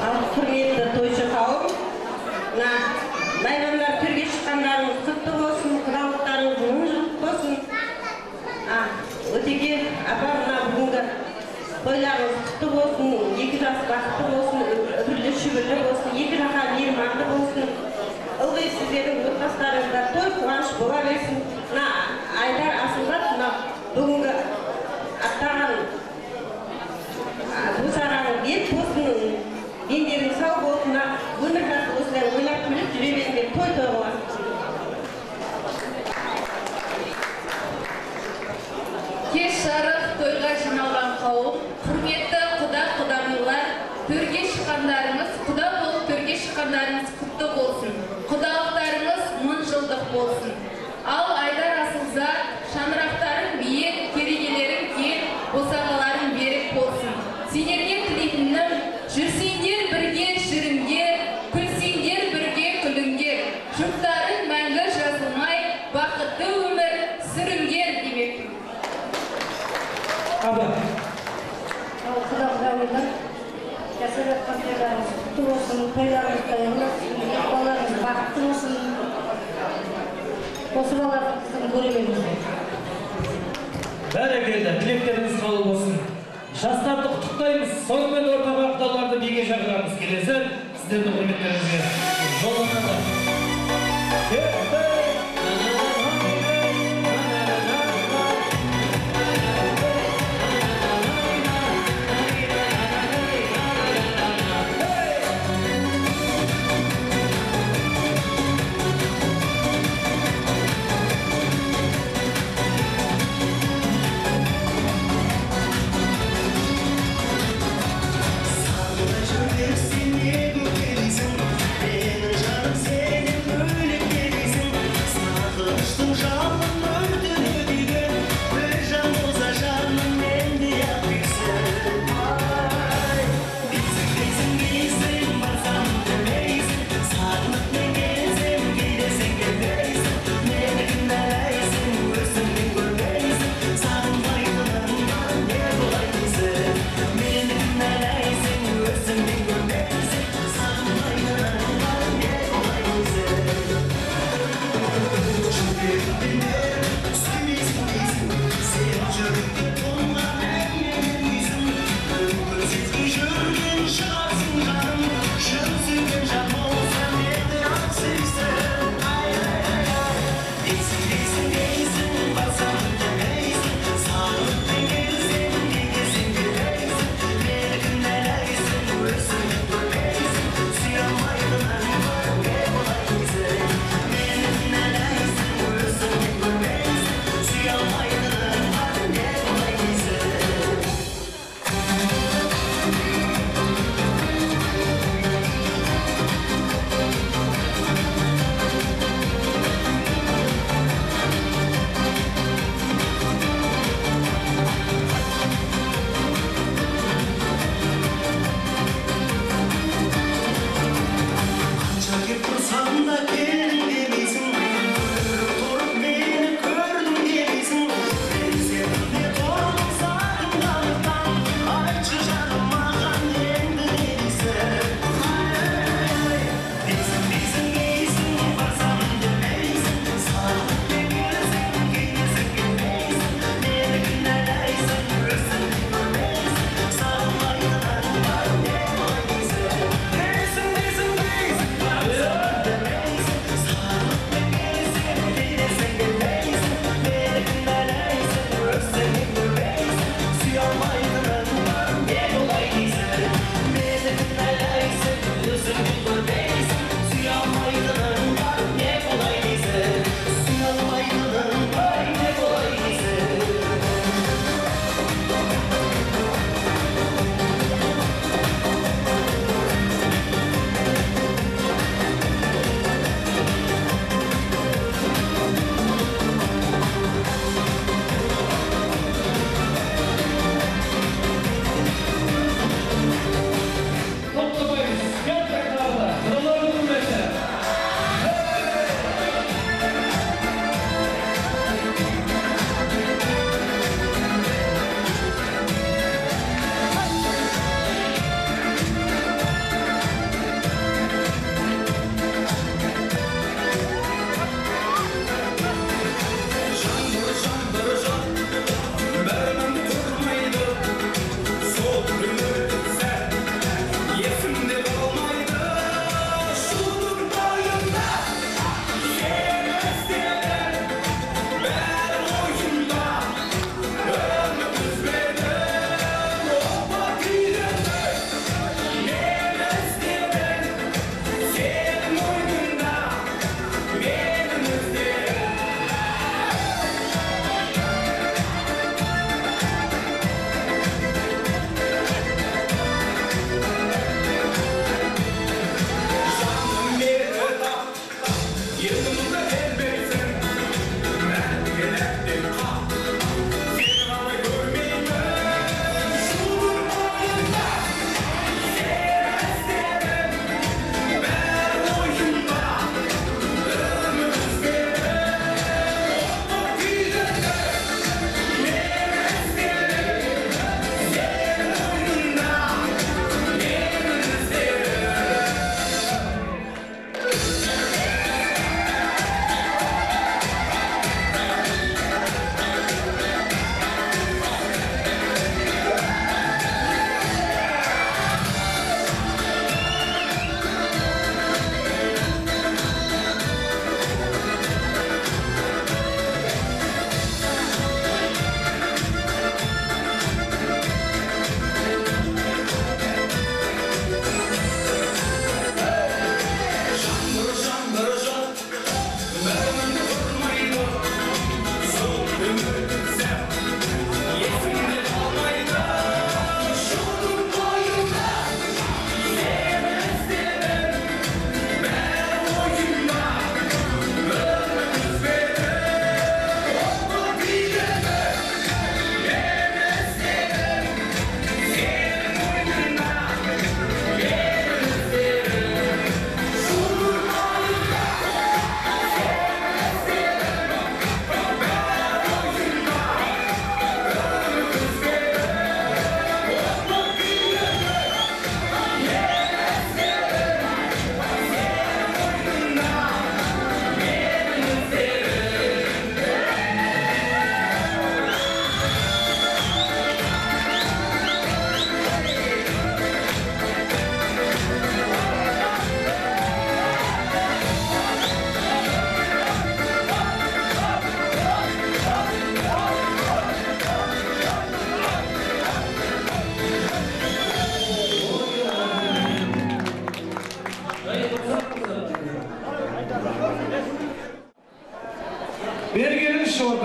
Ал құрметті тойшы қауым, байрамдар төрге шыққандарыңыз құтты болсын, құдалықтарыңыз мұңжылық болсын. Өтеге апа мына бүгінгі тойларыңыз құтты болсын, 2 жас бақытты болсын, үбірлі шүбірлі болсын, 2 жаққа мейірманды болсын. Ылғи сіздердің отбасыларыңызда той қуаныш бола берсін. Айдар Асылзат бүгінгі аттаған босағаның бет болсын, дендерің сау болсын, өмір жасы осылай ойлап күліп жүре беріңдер, той қыласың. Кеш жарық тойға жиналған қауым, құрметті құда-құдағилар, төрге шыққандарыңыз, құда болып төрге шыққандарыңыз құтты болсын. Құдалықтарыңыз мың жылдық болсын. Ал Айдар Асылзат, шаңырақтарың биік, керегелерің кең, босағаларың берік болсын. Сендерге тілейтінім, жүрсеңдер жатқан тойларыңыз құтты болсын, тойларыңызда өмір балаларыңыз бақытты болсын. Осы балаларды біздің көрерменіміз. Бәрекелді, тілектеріңіз қабыл болсын. Жастарды құттықтаймыз, сонымен ортаға ақтауларды биге шақырамыз. Келесі сіздердің құрметтеріңізге жолданады. Sen ne bu gelizin, benim canım sen.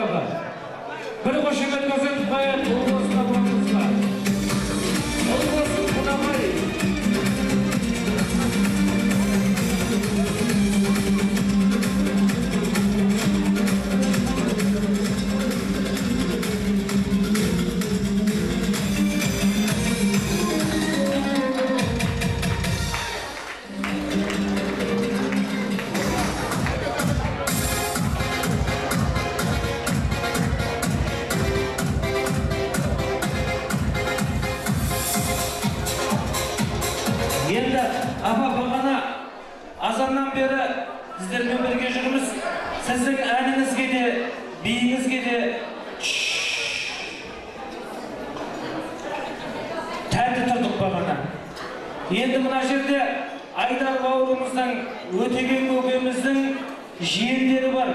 апаға. Bir қошемет көрсетіп қояды, ұлбосын апамызға. Ұлбосын Құнанбай. Енді апа бағана азаннан бері сіздермен бірге жүрміз. Сіздің әніңізге де, биіңізге де тәнті тұрдық бағана. Енді мына жерде Айдар бауырымыздың, Өтеген көкеміздің жиендері бар.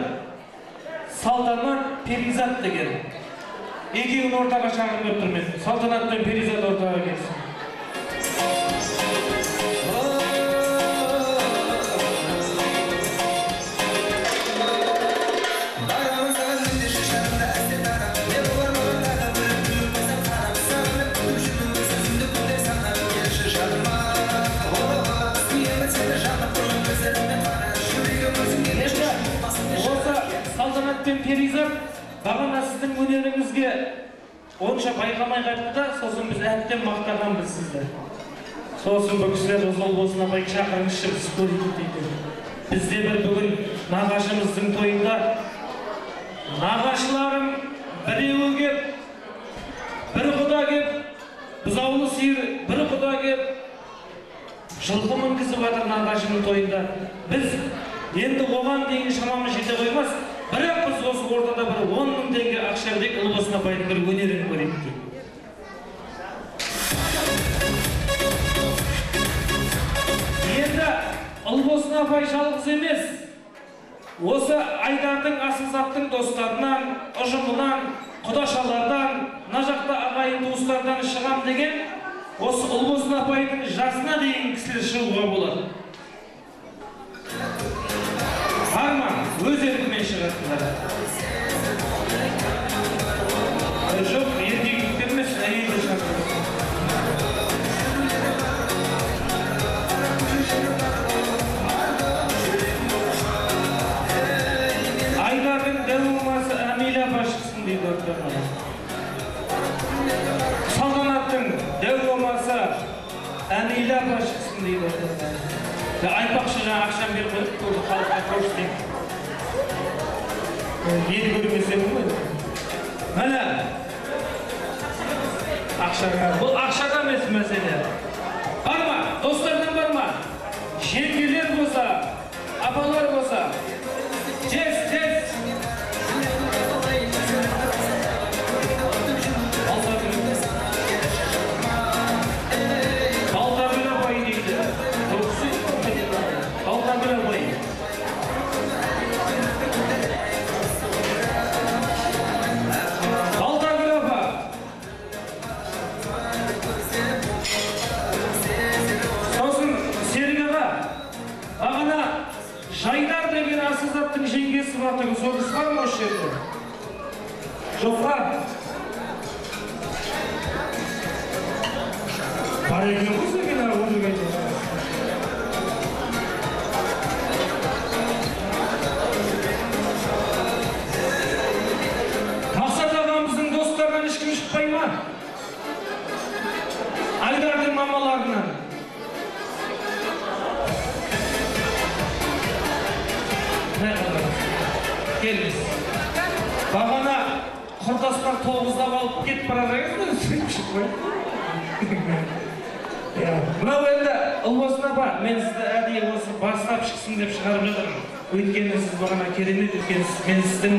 Салтанат, Перизат деген. Екеуін ортаға шақырып тұрмын. Салтанат пен Перизат ортаға келсін. Салтанатпен Перизат бағана сіздің өнеріңізге онша байқамай қайтты да, сосын біз әттен мақтағанбыз сізді. Сосын бұл кісілер ұлбосын апай шақырыңызшы, біз көрейік дейді. Бізде бір бүгін нағашымыздың тойында нағашыларым біреуі кеп, бір құда кеп, бұзаулы сиыр бір құда кеп, жылқы мінгізіп жатыр нағашымның тойында. Біз енді оған дейін шамамыз жете қоймас. Бірақ біз осы ортада бір 10 мың теңге ақша бердік, ұлбосын апайдың бір өнерін көрейік дейді. Енді ұлбосын апай жалғыз емес, осы Айдардың Асылзаттың достарынан, ұжымынан, құдашалардан, мына жақта ағайын туыстардан шығам деген, осы ұлбосын апайдың жасына дейін кісілер шығуға болады. Арма, өз еркімен шығатындар. Жоқ, еркектер емес, әйелді шығатындар. Айдардың дәуімасы Әмилә апа шықсын дейді ортаға. Салтанаттың дәуімасы Әмилә апа шықсын дейді ортаға. Айтпақшы жаңа ақшам беріп қойып, көрді халыққа көрсетейік. Ел көрмесем ғой. Мәне, ақшаға, бұл ақшаға емес мәселе. Бар ма? Достардан бар ма? Жеңгелер болса, апалар болса. Тез. Жайдар деген Асылзаттың жеңгесі батығы, соғыс бар ма осы жерде? Жоқ па? Бар екен ғой сен оны қайтып. Мақсат ағамыздың достарынан ешкім шықпай ма? Айдардың мамаларынан. Келіңіз. Бағана құрдастар 9-дап алып кетіп бара жатырсыз. Мынау енді ұлбосын апа, мен сізді әдейі осы бастап шықсын деп шығарып жатырмын. Өйткені сіз бағана керемет, өйткені мен сіздің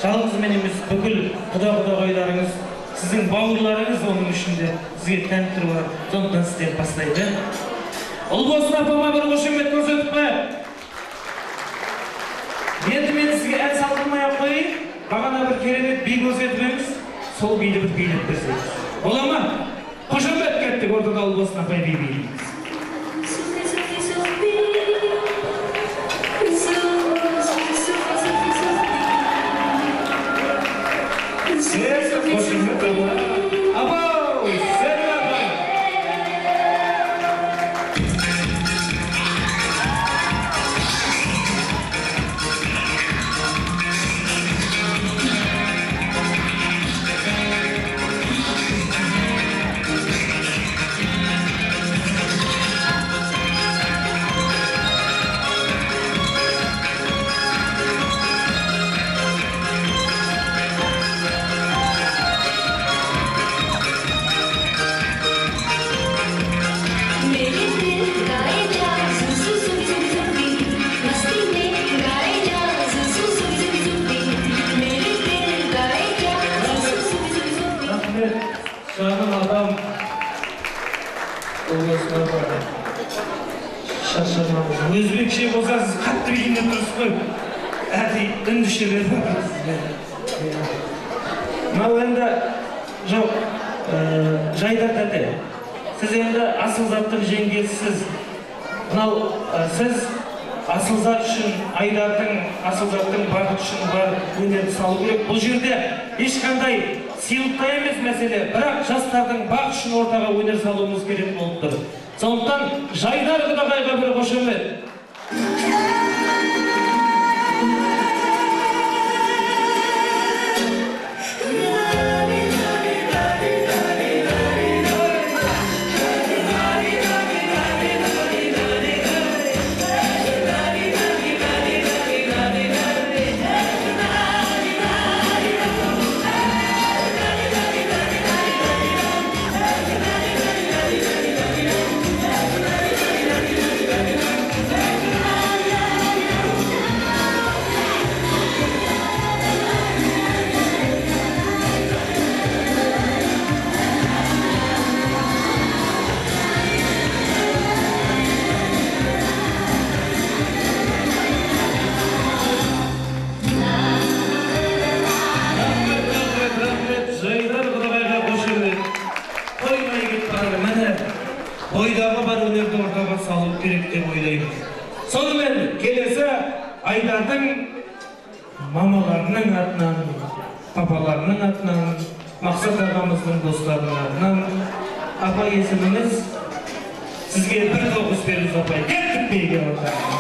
жалғыз мен емес, бүкіл құда-құдағайларыңыз, сіздің бауырларыңыз оның ішінде сізге тәнті тұрып алады. Сондықтан сізден бастайды. Ұлбосын апама бір қошемет көрсетіп қояйық. Енді мен сізге ән салдырмай-ақ қояйын, бағана бір керемет би көрсетіп едіңіз, сол биді бір билеп берсеңіз. Бола ма? Қошемет кеттік, ортада ұлбосын апай би билейміз. Шаршамаңыз. Өзбекше болса сіз қатты киініп тұрсыз ғой. Әдей үндішелер бар. Мынау енді жоқ, Жайдар тәте. Сіз енді асыл заттың жеңгесісіз. Мынау сіз асыл зат үшін, Айдардың асыл заттың бақыт үшін бар өнерді салу керек. Бұл жерде ешқандай сыйлықта емес мәселе, бірақ жастардың бақыт үшін ортаға өнер салуымыз керек болып тұр. Сондықтан Жайдар құдағайға бір қошемет. Бойдағы бар өнерді ортаға салу керек деп ойлаймын. Сонымен келесі Айдардың мамаларының атынан, папаларының атынан, Мақсат ағамыздың достарының атынан, апа есіміңіз сізге бір тоғыз беріңіз апай. Кеттік бейге ортаға.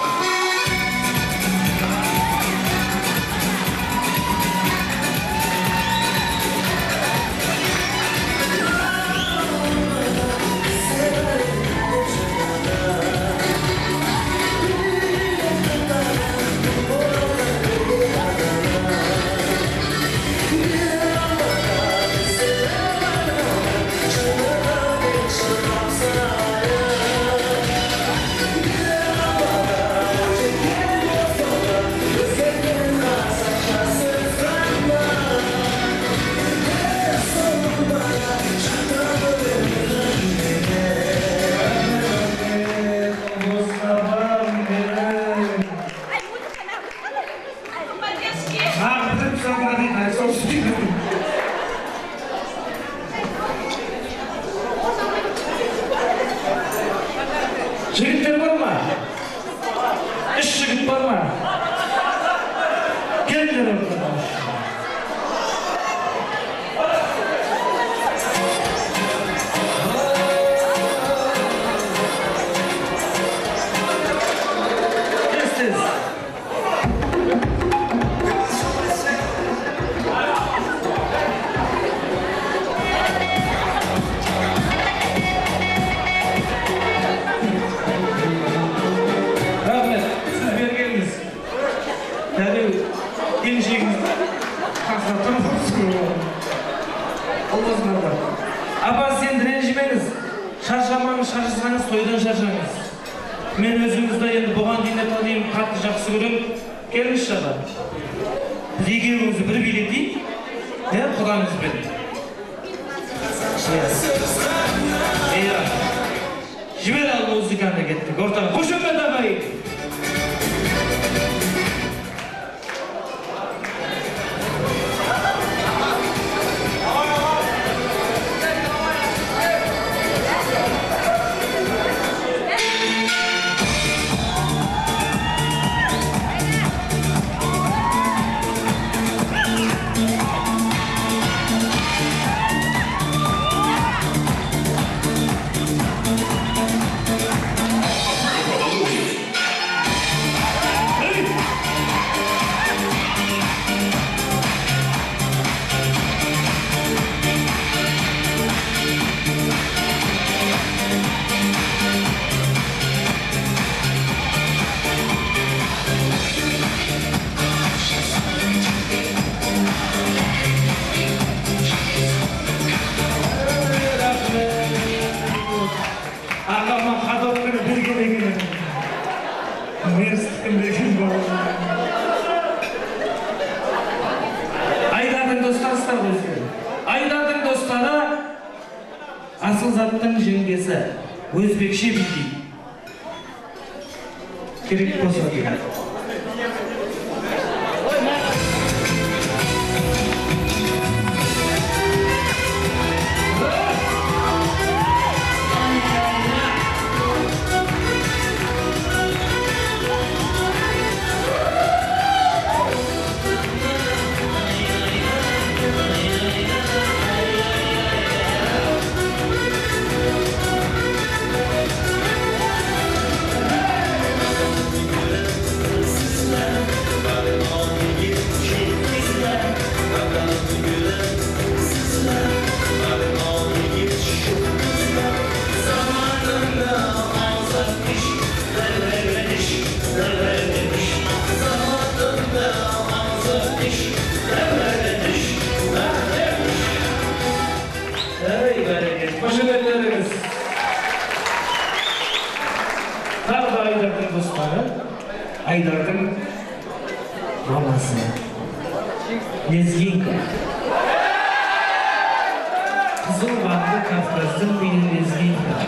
Жігіттер бар ма? Үш жігіт бар ма? Келдер ортаға. Апа, сен ренжімеңіз, шаршамаңыз, шаршасаңыз, тойдан шаршаңыз. Мен өзіңізді енді бұған дейін танымын, қатты жақсы көрем. Келіңіз шаға. Біз екеуіңізді бір билетейік, құдаңызбен. Жібер ал музыканы кеттік, ортаға. Қошемет ағай! Айдардың достары асыл заттың жеңгесі, өзбекше билейді. керек болса керек. Айдардың баласы Лезгинка. Қызыл қанды Кавказдың биі Лезгинка.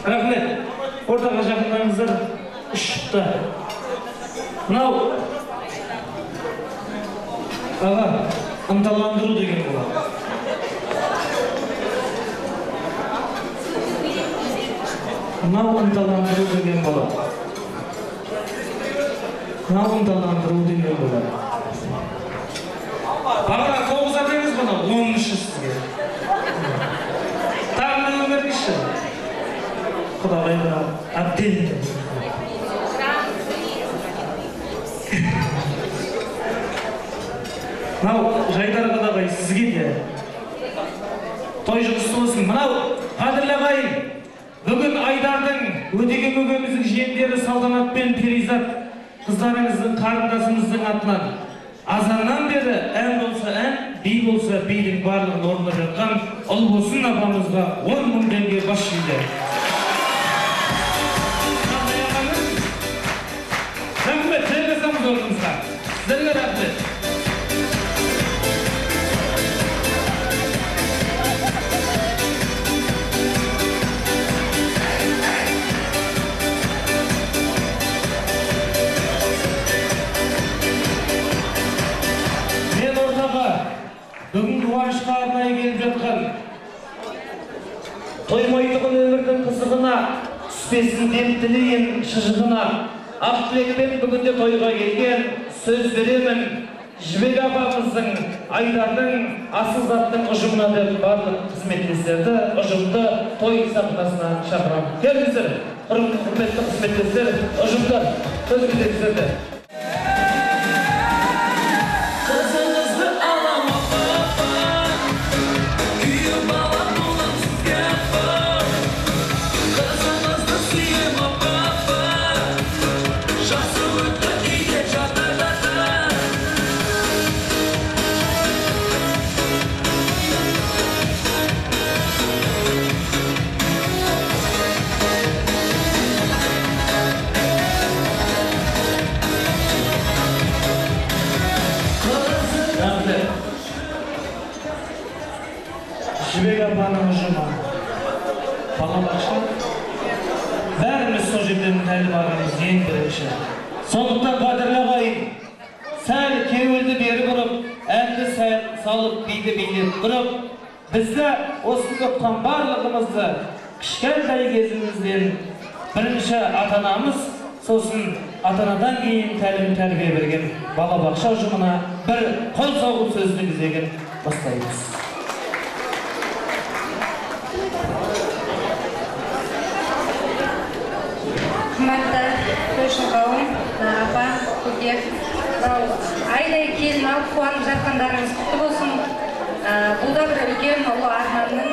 Рахмет, ортаға жақындаңыздар, үш жұпта. Мынау, аға, ынталандыру деген болады. Мынау ынталандыру деген болады. Мынау ынталандыру деген болады. Бағана 9 атыңыз бұны, 10-шы сізге. Тағына өміргіші. Құдағайға әбден. Мынау Жайдар құдағай сізге де той жұмысы болсын. Мынау қадірлі ағайын, бүгін Айдардың өтеген өгеміздің жиендері Салтанат пен Перизат қыздарыңыздың қарындасымыздың атынан азаннан бері ән болса ән, би болса бидің барлығын орындап жатқан Ұлбосын апамызға 10.000 теңге бас жүлде. Рахмет, жайғасамыз орнымызға. Сіздерге рахмет. Мен ортаға бүгін қуанышқа арнайы келіп жатқан тоймайтұғын өмірдің қызығына түспесін деп тілейін шыжығына ақ тілекпен бүгінде тойға келген сөз беремін Жібек апамыздың Айдардың асыл заттың ұжымына деп барлық қызметтестерді ұжымды той сахнасына шақырамын. Келіңіздер, құрметті қызметтестер, ұжымдар, сөз кездесіңіздер. Жібек апаның ұжымы, балабақша, бәріміз сол жерден тәліп ағамыз ең бірінші. Сондықтан қадірлі ағайын, сәл кеуілді бері бұрып, әнді сәл салып, биді билеп тұрып, бізді осы көпқан барлығымызды кішкентай кезімізден бірінші ата-анамыз, сосын ата-анадан кейін тәлім тәрбие берген балабақша ұжымына бір қол соғып сөзді кезеген бастаймыз. Құрметті тойшыл қауым, апа, көке, айдай келін алып қуанып жатқандарыңыз құтты болсын. Бұл да бір үлкен ұлы арманның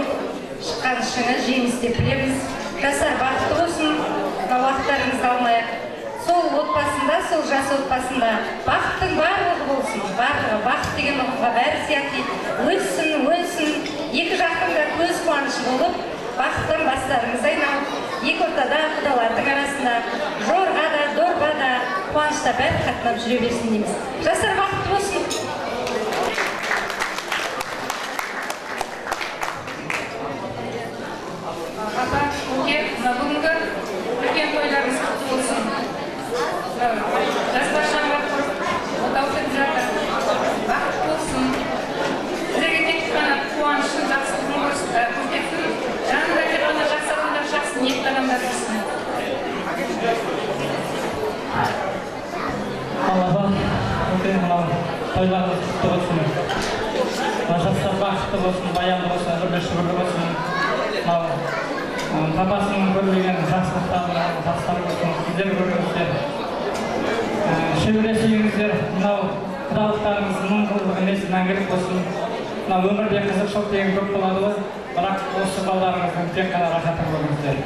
шыққан шыңы, жеңіс деп білеміз. Жастар бақытты болсын, уақыттарыңызды алмайық. Сол отбасында, сол жас отбасында бақыттың барлығы болсын. Барлығы, бақыт деген ұлыға бәрі сияқты өссін, өнсін, екі жақтың да көз қуанышы болып, бақыттан бастарыңыз айналып, екі ортада құдалардың арасында жорға да, дорба да, қуанышта бәрі қатынап жүре берсін дейміз. Жастар бақытты болсын. Апа, көке, бүгінгі үлкен тойларыңыз құтты болсын. Жастар шаңырақ құрып, отау өтіп жатыр. Бақыт болсын. Сіздерге тек қана қуанышын, жақсылығын көрсетсін. Жанында тек қана жақсы адамдар, жақсы ниетті адамдар жүрсін. Аллаға өте мынау тойларыңыз құтты болсын. Жастар бақытты болсын, баянды болсын, ömürlü şükürlü болсын. Папасының көрмеген жақсылықтарын жастар болсын, сіздер көріңіздер. Шөбіресеңіздер, мынау құдалықтарыңыз мұңғылдық емес, мәңгілік болсын. Мынау өмірде қызықшылық деген көп болады ғой, бірақ осы балаларыңыздың тек қана рахатын көріңіздер.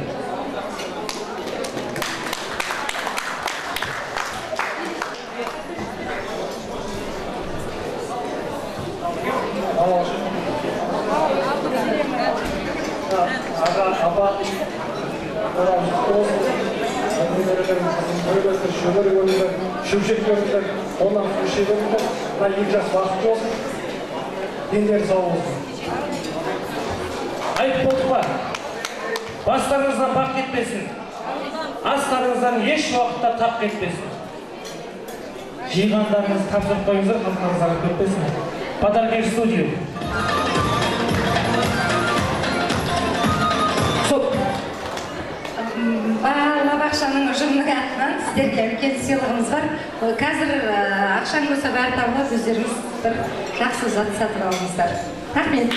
Апа, шөбір көріңдер, шөпшек көріңдер, онdan күші көріңдер, екі жас бақытты болсын, дендері сау болсын. Айтып болдық па, бастарыңыздан бақ кетпесін, астарыңыздан еш уақытта тап кетпесін. Жиғандарыңыз тапсырып қойыңыздар, қалтаңызға кетпесін. Подаркер студию. Балалар ақшаның ұжымының атынан сіздерге үлкен сыйлығымыз бар. Қазір ақшаң болса бәрі табылып, өздеріңіз бір жақсы зат сатып алыңыздар. Рахмет.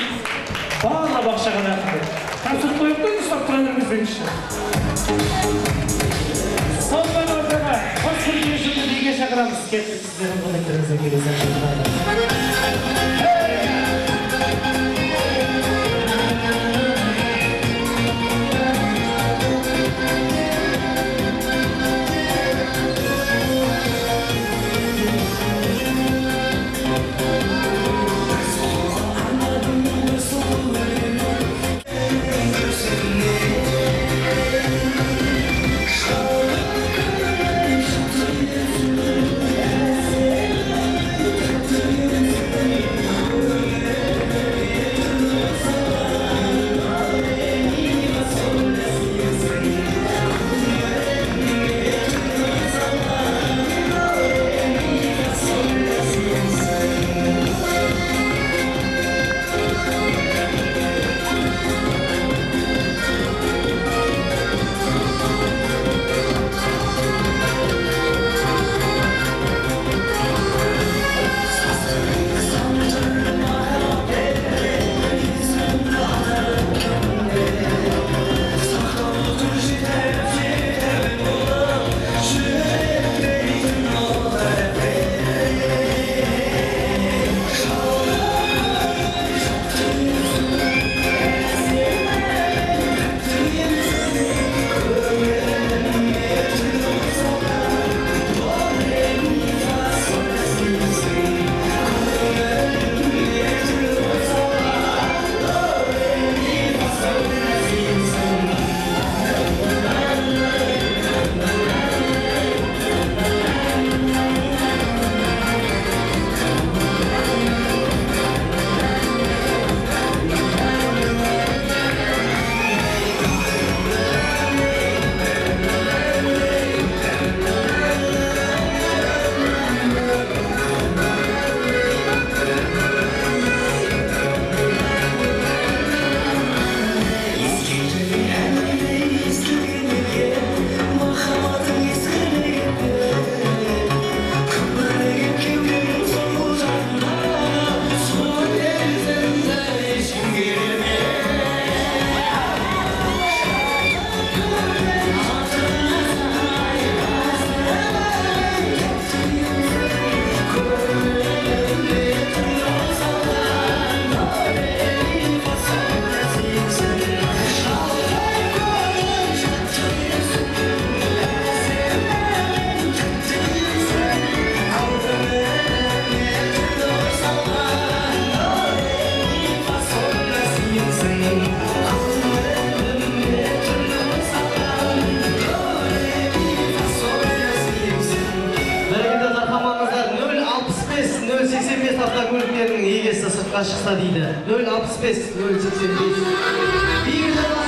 Балалар ақшаға рахмет. Тапсырып қойып қойды, ұстап тұра беріңіздеріңізші. Сонымен ортаға қос күнге жүзді неге шақырамыз. Кеттік сіздердің қонектеріңізге келесен. шықса дейді. 065, 085.